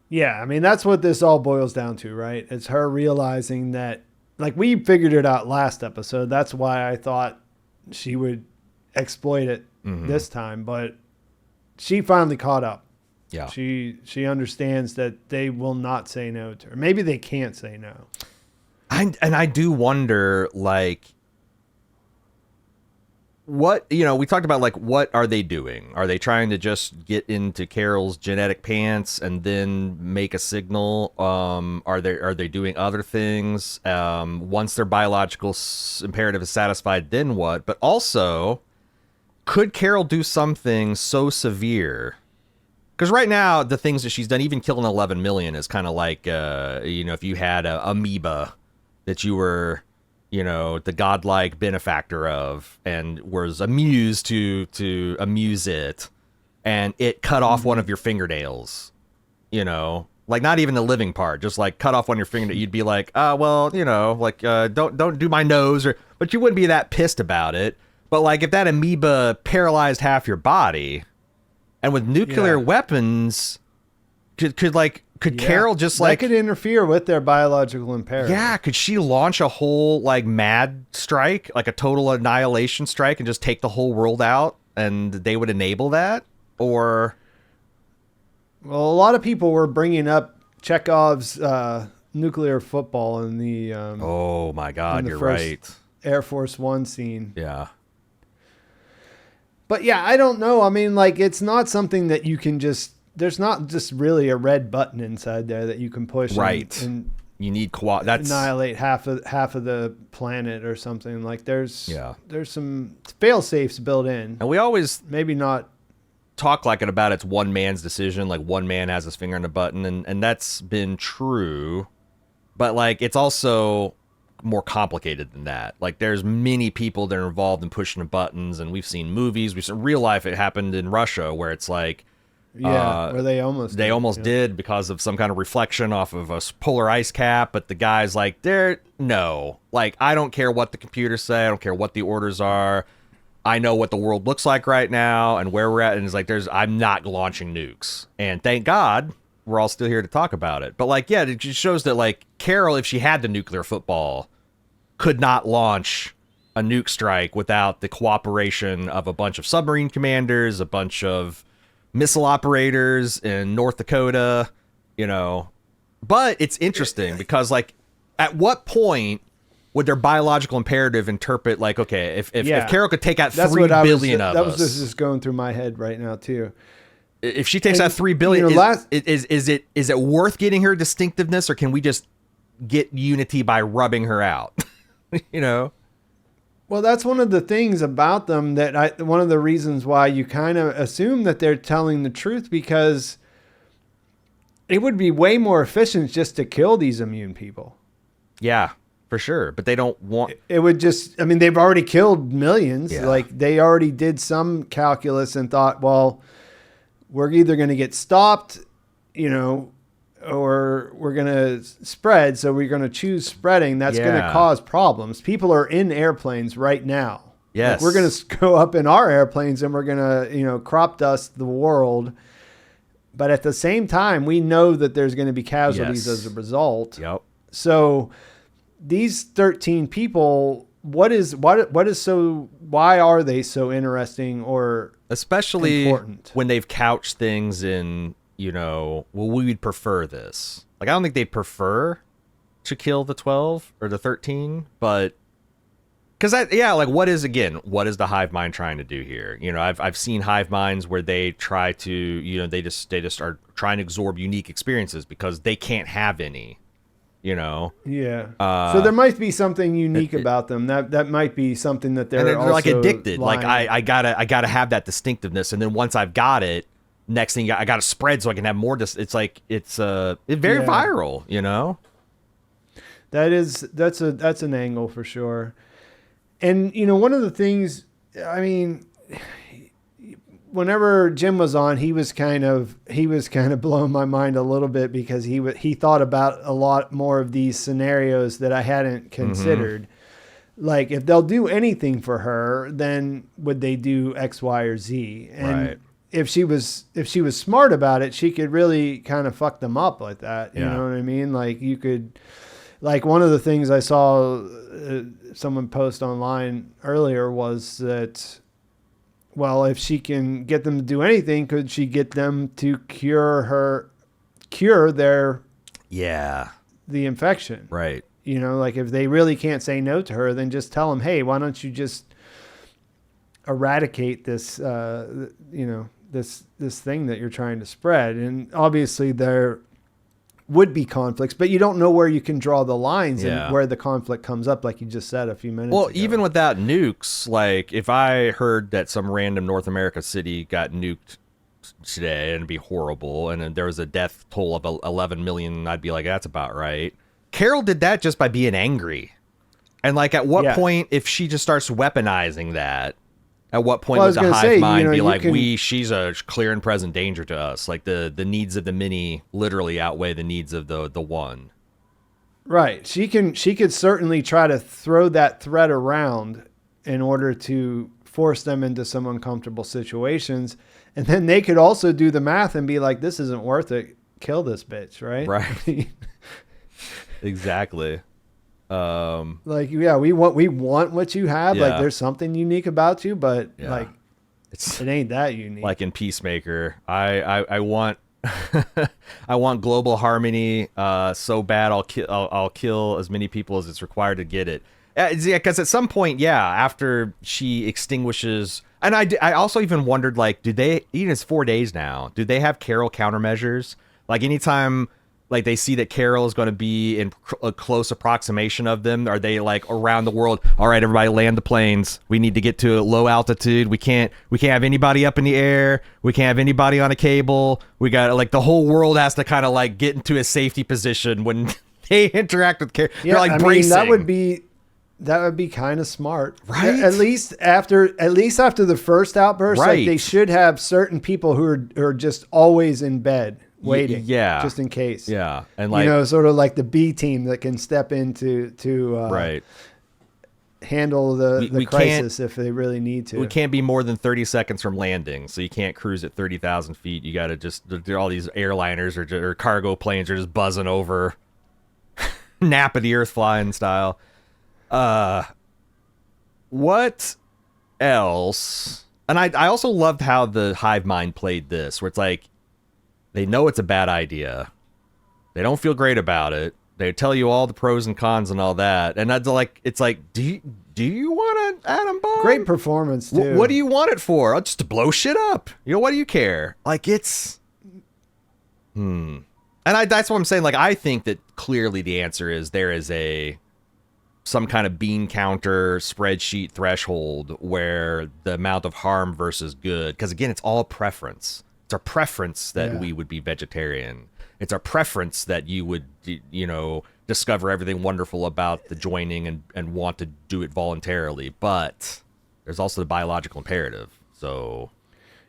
Yeah, I mean, that's what this all boils down to, right? It's her realizing that, like, we figured it out last episode. That's why I thought she would exploit it this time. But she finally caught up. Yeah. She understands that they will not say no to her. Maybe they can't say no. I do wonder, like, what, we talked about, like, what are they doing? Are they trying to just get into Carol's genetic pants and then make a signal? Are they doing other things? Once their biological imperative is satisfied, then what? But also, could Carol do something so severe Because right now, the things that she's done, even killing 11 million, is kind of like, if you had a amoeba that you were, the godlike benefactor of, and was amused to amuse it, and it cut off one of your fingernails, like not even the living part, just like cut off one of your fingernails. You'd be like, don't do my nose, but you wouldn't be that pissed about it. But like if that amoeba paralyzed half your body. And with nuclear weapons, could Carol just like... That could interfere with their biological imperative. Yeah, could she launch a whole like mad strike, like a total annihilation strike, and just take the whole world out, and they would enable that? Or... Well, a lot of people were bringing up Chekhov's nuclear football in the... oh my God, you're right. Air Force One scene. Yeah. But yeah, I don't know. I mean, like, it's not something that you can just, there's not just really a red button inside there that you can push. Right. And you need that's annihilate half of the planet or something. Like there's some fail safes built in. And we always maybe not talk like it about it's one man's decision. Like one man has his finger on the button, and that's been true. But like, it's also more complicated than that. Like there's many people that are involved in pushing the buttons, and we've seen movies, we've seen real life. It happened in Russia where it's like where they almost did because of some kind of reflection off of a polar ice cap, but the guy's like, like I don't care what the computers say, I don't care what the orders are, I know what the world looks like right now and where we're at, and it's like I'm not launching nukes, and thank God we're all still here to talk about it. But like, yeah, it just shows that like Carol, if she had the nuclear football, could not launch a nuke strike without the cooperation of a bunch of submarine commanders, a bunch of missile operators in North Dakota, But it's interesting because like, at what point would their biological imperative interpret like, okay, if Carol could take out 3 billion of us. That was just going through my head right now too. If she takes out 3 billion, is it worth getting her distinctiveness, or can we just get unity by rubbing her out? Well, that's one of the things about them one of the reasons why you kind of assume that they're telling the truth, because it would be way more efficient just to kill these immune people. Yeah, for sure. But they don't want... It would just... I mean, they've already killed millions. Yeah. Like, they already did some calculus and thought, well, we're either going to get stopped, or we're going to spread. So we're going to choose spreading. That's going to cause problems. People are in airplanes right now. Yes. Like, we're going to go up in our airplanes and we're going to, crop dust the world. But at the same time, we know that there's going to be casualties as a result. Yep. So these 13 people, why are they so interesting or especially important? When they've couched things in, well, we'd prefer this. Like, I don't think they'd prefer to kill the 12 or the 13, but because what is the hive mind trying to do here? I've seen hive minds where they try to, they just are trying to absorb unique experiences because they can't have any. So there might be something unique about them. That might be something that they're also like addicted. Lying. Like I gotta have that distinctives, and then once I've got it, next thing I gotta spread so I can have more. It's like it's very viral. That's an angle for sure. And one of the things, I mean, whenever Jim was on, he was kind of blowing my mind a little bit because he thought about a lot more of these scenarios that I hadn't considered. Mm-hmm. Like, if they'll do anything for her, then would they do X, Y, or Z? And if she was smart about it, she could really kind of fuck them up like that. You know what I mean? Like, you could, like, one of the things I saw someone post online earlier was that, well, if she can get them to do anything, could she get them to cure the infection? Right. Like, if they really can't say no to her, then just tell them, hey, why don't you just eradicate this, this thing that you're trying to spread? And obviously there would be conflicts, but you don't know where you can draw the lines and where the conflict comes up, like you just said a few minutes ago. Well, even without nukes, like if I heard that some random North America city got nuked today, and it'd be horrible. And then there was a death toll of 11 million. I'd be like, that's about right. Carol did that just by being angry. And like, at what point, if she just starts weaponizing that, at what point would the hive mind be like, she's a clear and present danger to us? Like the needs of the many literally outweigh the needs of the one. Right. She could certainly try to throw that threat around in order to force them into some uncomfortable situations. And then they could also do the math and be like, this isn't worth it. Kill this bitch. Right. Right. Exactly. Like, yeah, we want what you have. Yeah. Like, there's something unique about you, but like, it ain't that unique. Like in Peacemaker, I want I want global harmony so bad I'll kill as many people as it's required to get it. Yeah, because at some point, after she extinguishes, and I also even wondered, like, do they, even it's 4 days now, do they have Carol countermeasures? Like anytime like they see that Carol is going to be in a close approximation of them, are they like around the world? All right, everybody land the planes. We need to get to a low altitude. We can't have anybody up in the air. We can't have anybody on a cable. We got like the whole world has to kind of like get into a safety position when they interact with Carol. Yeah, they're like bracing. That would be kind of smart, right? At least after the first outburst, right. Like they should have certain people who are just always in bed waiting, just in case, and like, sort of like the B team that can step in to handle the crisis if they really need to. We can't be more than 30 seconds from landing, so you can't cruise at 30,000 feet. You got to just, all these airliners or cargo planes are just buzzing over, nap of the earth flying style. What else? And I also loved how the hive mind played this, where it's like, they know it's a bad idea. They don't feel great about it. They tell you all the pros and cons and all that. And that's like, it's like, do you want an atom bomb? Great performance too. What do you want it for? Oh, just to blow shit up. What do you care? Like it's, And that's what I'm saying. Like, I think that clearly the answer is there is some kind of bean counter spreadsheet threshold where the amount of harm versus good, because again, it's all preference. It's our preference that we would be vegetarian. It's our preference that you would, discover everything wonderful about the joining and want to do it voluntarily. But there's also the biological imperative. So,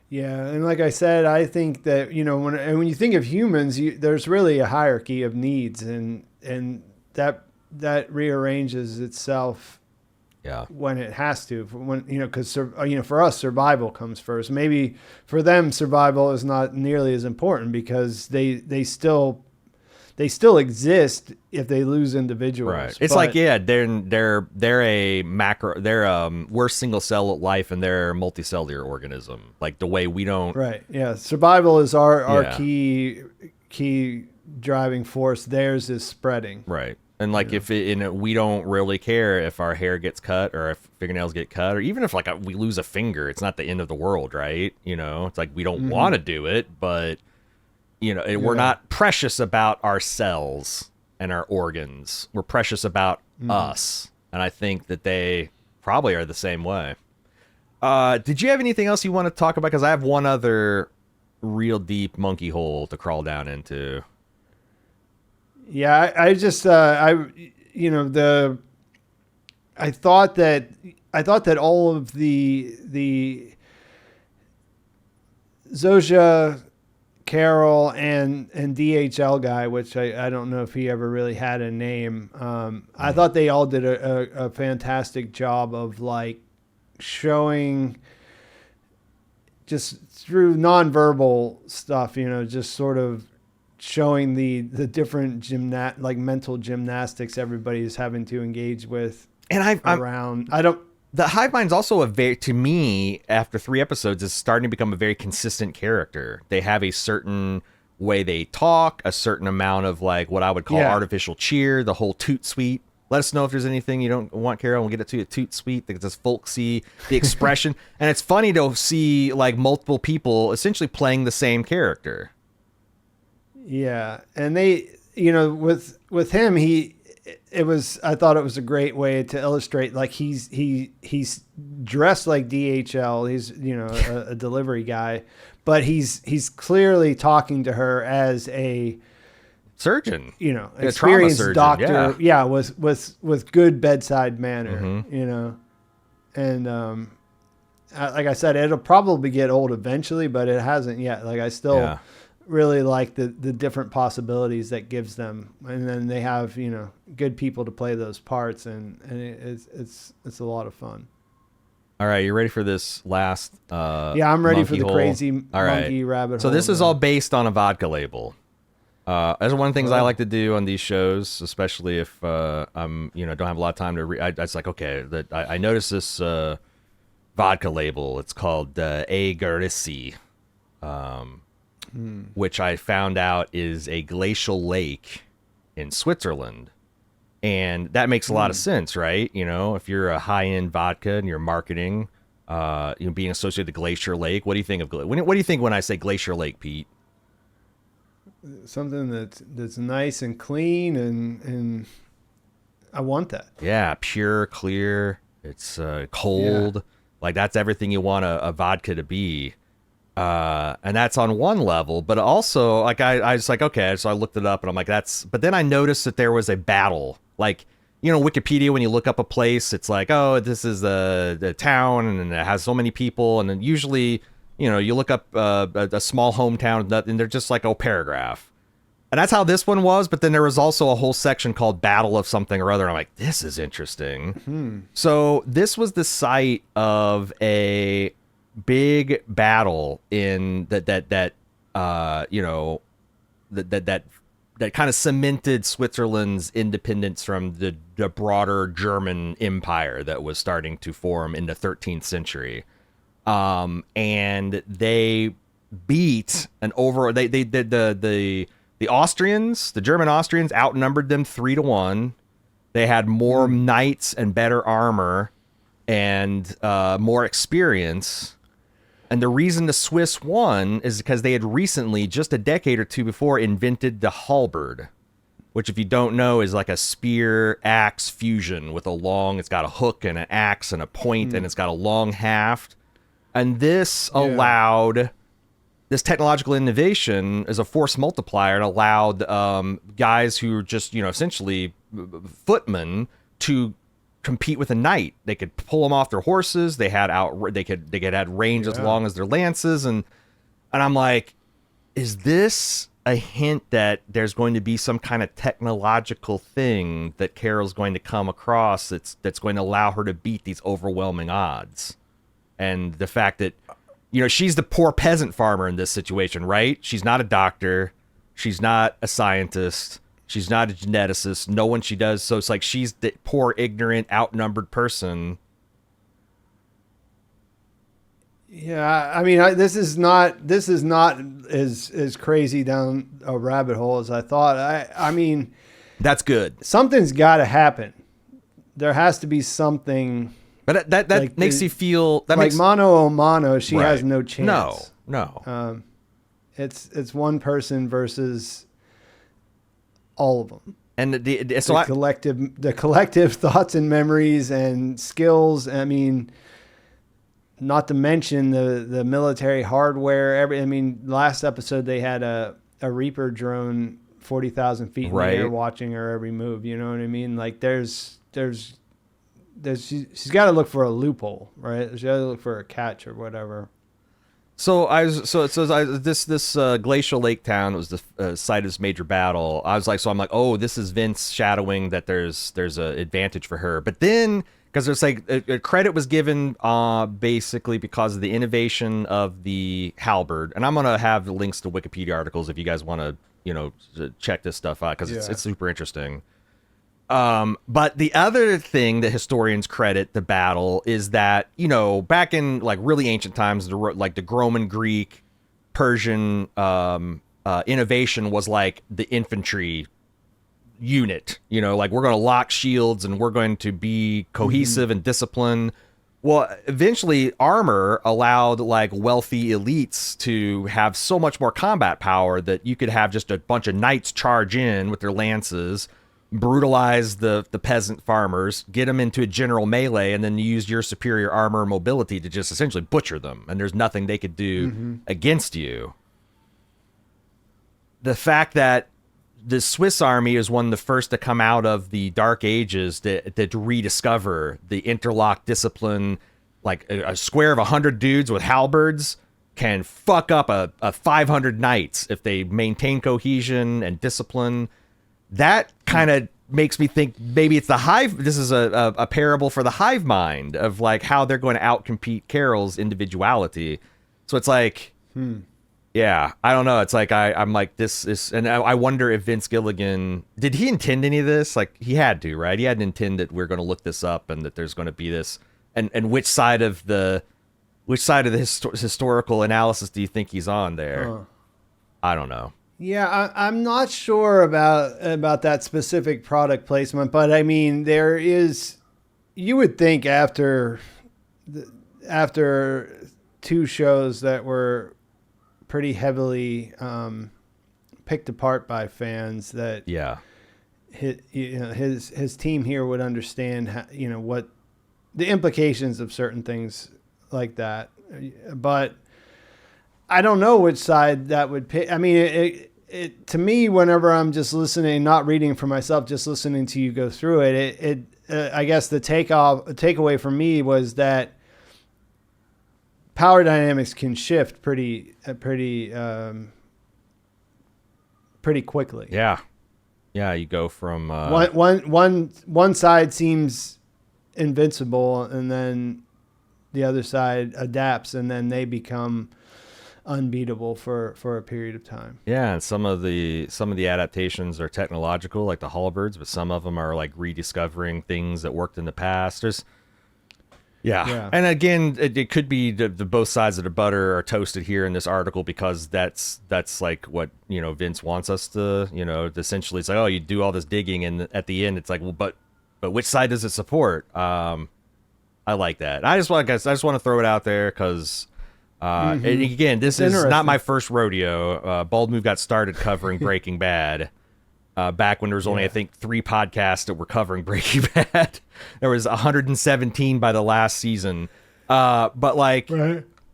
yeah, and like I said, I think that when you think of humans, there's really a hierarchy of needs, and that rearranges itself. Yeah, when it has to, because for us, survival comes first. Maybe for them, survival is not nearly as important because they still exist if they lose individuals. Right. It's they're a macro. We're single cell life and they're a multicellular organism. Like the way we don't. Right. Yeah. Survival is our key driving force. Theirs is spreading. Right. And like we don't really care if our hair gets cut or if fingernails get cut, or even if like we lose a finger, it's not the end of the world, right? It's like we don't want to do it, but we're not precious about our cells and our organs. We're precious about us, and I think that they probably are the same way. Did you have anything else you want to talk about? Because I have one other real deep monkey hole to crawl down into. Yeah, I thought that all of the Zosha, Carol, and DHL guy, which I don't know if he ever really had a name. I thought they all did a fantastic job of like showing just through nonverbal stuff, just sort of showing the different mental gymnastics everybody's having to engage with. And the hive mind's also to me, after 3 episodes, is starting to become a very consistent character. They have a certain way they talk, a certain amount of like what I would call artificial cheer, the whole toot suite. Let us know if there's anything you don't want, Carol. We'll get it to you. Toot suite. It's this folksy, the expression. And it's funny to see like multiple people essentially playing the same character. Yeah, and they, with him, I thought it was a great way to illustrate, like he's dressed like DHL. He's, a delivery guy, but he's clearly talking to her as a surgeon, experienced surgeon, doctor. Yeah. With good bedside manner, and, like I said, it'll probably get old eventually, but it hasn't yet. Like I still really like the different possibilities that gives them, and then they have good people to play those parts, and it's a lot of fun. All right, you ready for this last? I'm ready for the hole? crazy monkey rabbit hole. So this is all based on a vodka label. That's one of the things I like to do on these shows, especially if I'm don't have a lot of time to read. It's like, okay, that I noticed this vodka label. It's called Agurissi. Which I found out is a glacial lake in Switzerland. And that makes a lot of sense, right? If you're a high-end vodka and you're marketing, being associated with Glacier Lake, what do you think of what do you think when I say Glacier Lake, Pete? Something that's nice and clean, and I want that. Yeah, pure, clear. It's cold. Yeah. Like that's everything you want a vodka to be. And that's on one level, but also like I was like, okay, so I looked it up and I'm like, but then I noticed that there was a battle. Like, Wikipedia, when you look up a place, it's like, oh, this is the town and it has so many people. And then usually, you look up a small hometown and they're just like a paragraph. And that's how this one was. But then there was also a whole section called Battle of something or other. And I'm like, this is interesting. So this was the site of a big battle in that kind of cemented Switzerland's independence from the broader German empire that was starting to form in the 13th century. And they beat the Austrians, the German Austrians outnumbered them 3-1. They had more knights and better armor and more experience. And the reason the Swiss won is because they had recently, just a decade or two before, invented the halberd, which, if you don't know, is like a spear-axe fusion with it's got a hook and an axe and a point, and it's got a long haft. And this allowed, this technological innovation as a force multiplier, and allowed guys who were just, essentially footmen to compete with a knight. They could pull them off their horses. They had they could had range as long as their lances, and I'm like, is this a hint that there's going to be some kind of technological thing that Carol's going to come across that's going to allow her to beat these overwhelming odds? And the fact that she's the poor peasant farmer in this situation, right? She's not a doctor, she's not a scientist, she's not a geneticist. No one she does. So it's like she's the poor, ignorant, outnumbered person. Yeah, I mean, this is not as crazy down a rabbit hole as I thought. I mean, that's good. Something's got to happen. There has to be something. But that like makes you feel that like mano a mano. She has no chance. No. It's one person versus all of them, and the collective thoughts and memories and skills. I mean, not to mention the military hardware. Last episode they had a Reaper drone 40,000 feet in the air watching her every move. You know what I mean? Like she's got to look for a loophole, right? She's got to look for a catch or whatever. So this glacial lake town was the site of this major battle. I'm like, oh, this is Vince shadowing that there's an advantage for her. But then, because there's like credit was given basically because of the innovation of the halberd, and I'm gonna have the links to Wikipedia articles if you guys want to check this stuff out because it's super interesting. But the other thing that historians credit the battle is that, back in like really ancient times, the Roman, Greek, Persian innovation was like the infantry unit, like we're going to lock shields and we're going to be cohesive and disciplined. Well, eventually armor allowed like wealthy elites to have so much more combat power that you could have just a bunch of knights charge in with their lances, brutalize the peasant farmers, get them into a general melee, and then use your superior armor and mobility to just essentially butcher them, and there's nothing they could do against you. The fact that the Swiss army is one of the first to come out of the Dark Ages that rediscover the interlock discipline, like a square of 100 dudes with halberds can fuck up a 500 knights if they maintain cohesion and discipline. That kind of makes me think maybe it's the hive. This is a parable for the hive mind of like how they're going to outcompete Carol's individuality. So it's like, yeah, I don't know. It's like I'm like, this is, and I wonder if Vince Gilligan, did he intend any of this? Like he had to, right? He had to intend that we're going to look this up and that there's going to be this, and which side of the historical analysis do you think he's on there? I don't know. Yeah, I'm not sure about that specific product placement, but I mean, there is. You would think after two shows that were pretty heavily picked apart by fans that his team here would understand how, what the implications of certain things like that, but I don't know which side that would pick. I mean, it to me, whenever I'm just listening, not reading for myself, just listening to you go through it, I guess the takeaway for me was that power dynamics can shift pretty quickly. Yeah, you go from one side seems invincible, and then the other side adapts, and then they become unbeatable for a period of time. Yeah, and some of the adaptations are technological, like the halberds, but some of them are like rediscovering things that worked in the past. There's and again, it could be the both sides of the butter are toasted here in this article, because that's like what Vince wants us to essentially. It's like, oh, you do all this digging, and at the end it's like, well, but which side does it support? I like that. I just want to throw it out there because and again, this is not my first rodeo. Bald Move got started covering Breaking Bad back when there was only, I think, 3 podcasts that were covering Breaking Bad. There was 117 by the last season. But like,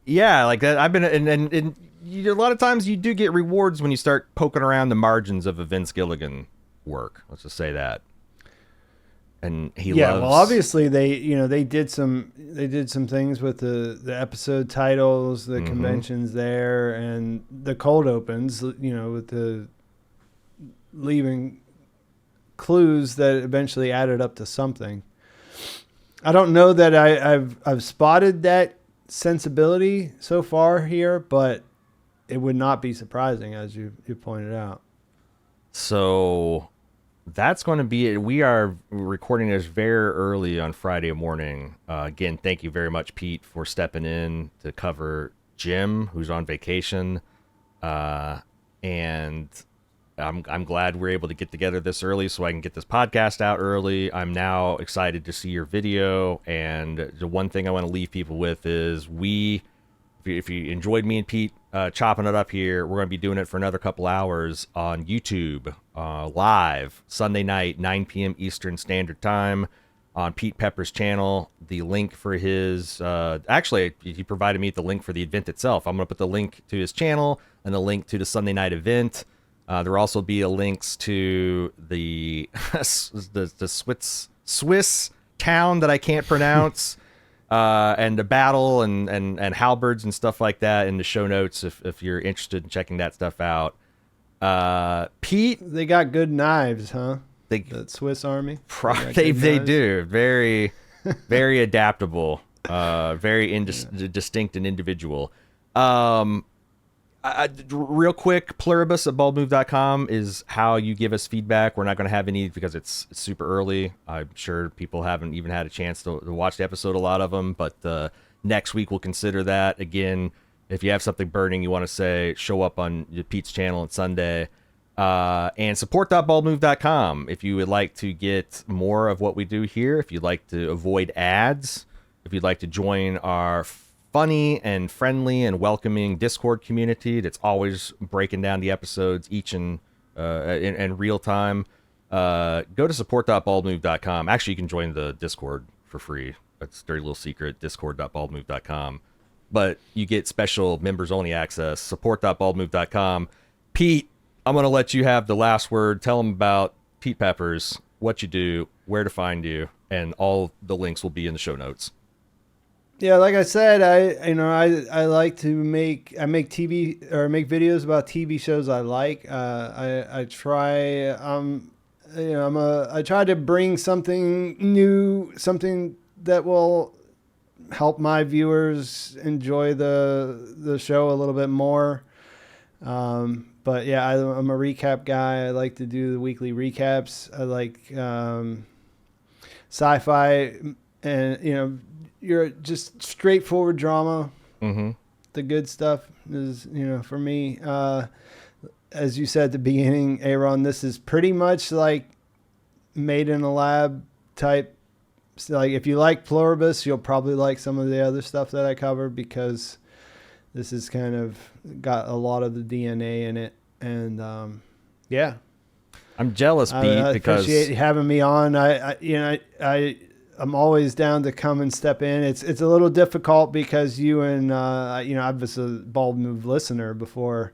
yeah, like that. I've been, and a lot of times you do get rewards when you start poking around the margins of a Vince Gilligan work. Let's just say that. And he loves. Well, obviously they did some things with the episode titles, the conventions there, and the cold opens, with the leaving clues that eventually added up to something. I don't know that I've spotted that sensibility so far here, but it would not be surprising, as you pointed out. So that's going to be it. We are recording this very early on Friday morning. Again, thank you very much, Pete, for stepping in to cover Jim, who's on vacation. And I'm glad we're able to get together this early so I can get this podcast out early. I'm now excited to see your video. And the one thing I want to leave people with is if you enjoyed me and Pete chopping it up here, we're going to be doing it for another couple hours on YouTube, live Sunday night, 9 p.m. Eastern Standard Time on Pete Pepper's channel. The link for his, actually, he provided me the link for the event itself. I'm going to put the link to his channel and the link to the Sunday night event. There will also be links to the Swiss town that I can't pronounce. And the battle and halberds and stuff like that in the show notes if you're interested in checking that stuff out. Pete, they got good knives, huh? The Swiss Army. They do. Very, very adaptable. Very distinct and individual. Real quick, pluribus@baldmove.com is how you give us feedback. We're not going to have any because it's super early. I'm sure people haven't even had a chance to watch the episode, a lot of them, but next week we'll consider that. Again, if you have something burning you want to say, show up on Pete's channel on Sunday. And support.baldmove.com if you would like to get more of what we do here, if you'd like to avoid ads, if you'd like to join our funny and friendly and welcoming Discord community that's always breaking down the episodes each in real time. Go to support.baldmove.com. Actually, you can join the Discord for free. It's a dirty little secret, discord.baldmove.com. But you get special members only access, support.baldmove.com. Pete, I'm going to let you have the last word. Tell them about Pete Peppers, what you do, where to find you, and all the links will be in the show notes. Yeah, like I said, I like to make TV or make videos about TV shows I like. I try I try to bring something new, something that will help my viewers enjoy the show a little bit more. But yeah, I'm a recap guy. I like to do the weekly recaps. I like sci-fi and you're just straightforward drama. Mm-hmm. The good stuff is, for me, as you said at the beginning, Aaron, this is pretty much like made in a lab type. So like if you like Pluribus, you'll probably like some of the other stuff that I cover, because this is kind of got a lot of the DNA in it. And yeah. I'm jealous, Pete, I because appreciate you having me on. I'm always down to come and step in. It's a little difficult because you and I was a Bald Move listener before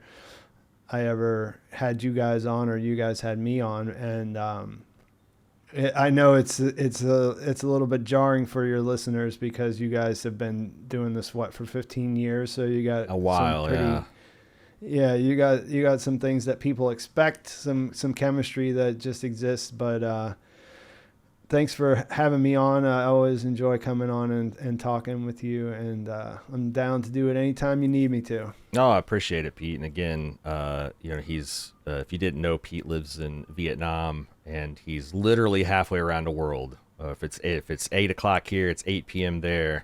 I ever had you guys on or you guys had me on, and I know it's a little bit jarring for your listeners because you guys have been doing this for 15 years, so you got a while, yeah, you got some things that people expect, some chemistry that just exists, but thanks for having me on. I always enjoy coming on and talking with you, and I'm down to do it anytime you need me to. Oh, I appreciate it, Pete. And again, he's if you didn't know, Pete lives in Vietnam, and he's literally halfway around the world. If it's 8 o'clock here, it's 8 p.m. there.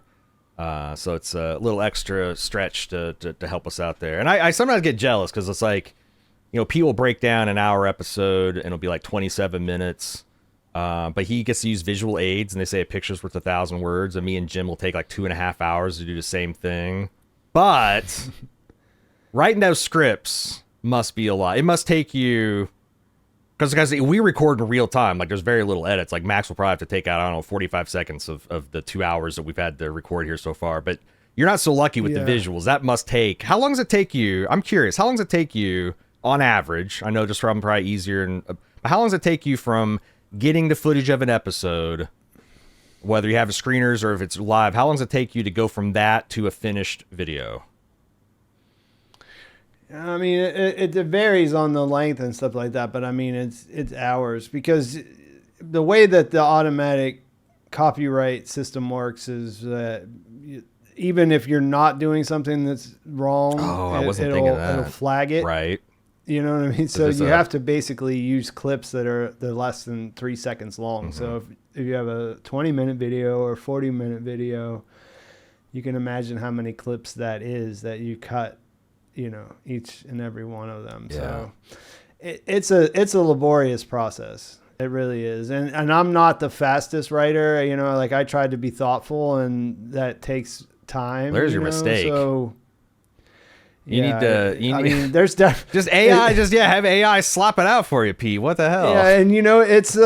So it's a little extra stretch to help us out there. And I sometimes get jealous because it's like, Pete will break down an hour episode and it'll be like 27 minutes. But he gets to use visual aids, and they say a picture's worth 1,000 words. And me and Jim will take like 2.5 hours to do the same thing. But writing those scripts must be a lot. It must take you, because guys, we record in real time. Like there's very little edits. Like Max will probably have to take out, 45 seconds of the 2 hours that we've had to record here so far. But you're not so lucky with the visuals. That must take, how long does it take you? I'm curious. How long does it take you on average? I know just from probably easier. How long does it take you from getting the footage of an episode, whether you have screeners or if it's live? How long does it take you to go from that to a finished video? I mean, it varies on the length and stuff like that, but I mean, it's hours, because the way that the automatic copyright system works is that even if you're not doing something that's wrong, I wasn't thinking of that. It'll flag it. Right. You know what I mean? So you have to basically use clips they're less than 3 seconds long. Mm-hmm. So if you have a 20-minute video or 40-minute video, you can imagine how many clips that is that you cut, each and every one of them. Yeah. So it's a laborious process. It really is. And I'm not the fastest writer. Like I tried to be thoughtful, and that takes time. There's your mistake. So You need there's just AI, have AI slap it out for you, Pete. What the hell? Yeah, and it's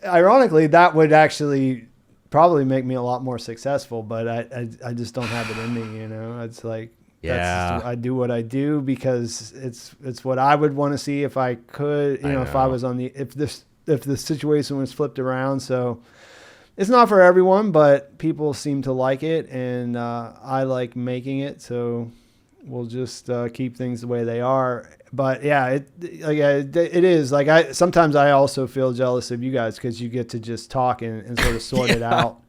ironically that would actually probably make me a lot more successful, but I just don't have it in me. It's like, I do what I do because it's what I would want to see if I could, if I was if the situation was flipped around. So it's not for everyone, but people seem to like it, and I like making it. So we'll just keep things the way they are. But yeah, it is like sometimes I also feel jealous of you guys because you get to just talk and sort of sort it out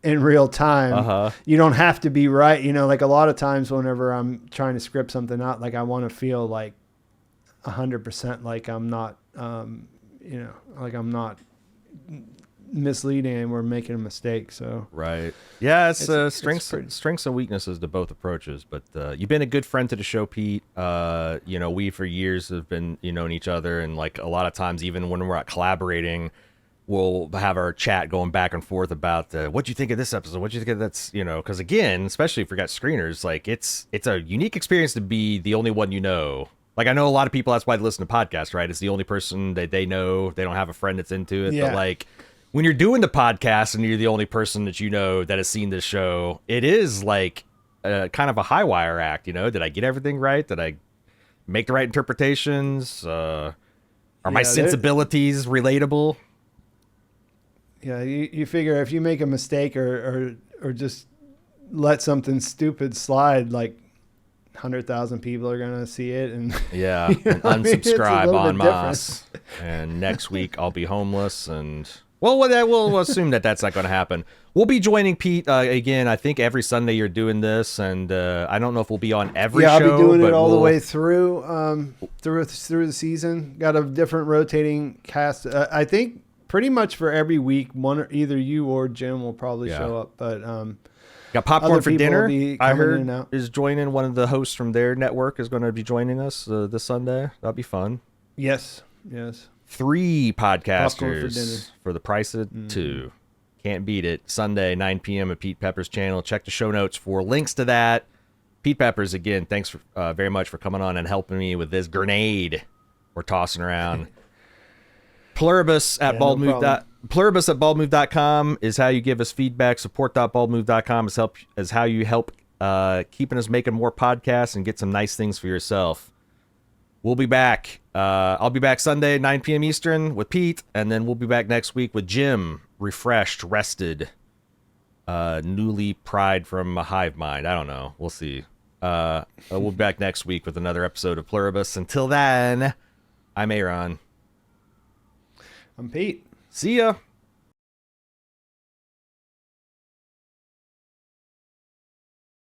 in real time. Uh-huh. You don't have to be right. Like a lot of times whenever I'm trying to script something out, like I want to feel like 100% like I'm not, like I'm not misleading and we're making a mistake. So right, yeah, it's strengths and weaknesses to both approaches. But you've been a good friend to the show, Pete. We for years have been known each other, and like a lot of times even when we're out collaborating, we'll have our chat going back and forth about what you think of this episode, what you think of that's because again, especially if we got screeners, like it's a unique experience to be the only one Like, I know a lot of people, that's why they listen to podcasts, right? It's the only person that they know. They don't have a friend that's into it. Yeah. But like, when you're doing the podcast and you're the only person that you know that has seen this show, it is like kind of a high wire act, you know? Did I get everything right? Did I make the right interpretations? Are my sensibilities relatable? Yeah, you figure if you make a mistake or just let something stupid slide, like 100,000 people are gonna see it, and yeah, you know, and unsubscribe I en masse. And next week I'll be homeless, and we'll assume that that's not going to happen. We'll be joining Pete again. I think every Sunday you're doing this, and I don't know if we'll be on every show. Yeah, I'll be doing it all the way through through the season. Got a different rotating cast. I think pretty much for every week, either you or Jim will probably show up. But got popcorn for dinner. I heard is joining. One of the hosts from their network is going to be joining us this Sunday. That'll be fun. Yes. 3 podcasters for the price of 2. Can't beat it. Sunday, 9 p.m. at Pete Pepper's channel. Check the show notes for links to that. Pete Peppers, again, thanks very much for coming on and helping me with this grenade we're tossing around. Pluribus at baldmove.com is how you give us feedback. Support.baldmove.com is how you help keeping us making more podcasts and get some nice things for yourself. We'll be back. I'll be back Sunday, 9 p.m. Eastern with Pete, and then we'll be back next week with Jim, refreshed, rested, newly pried from a hive mind. I don't know. We'll see. We'll be back next week with another episode of Pluribus. Until then, I'm Aaron. I'm Pete. See ya.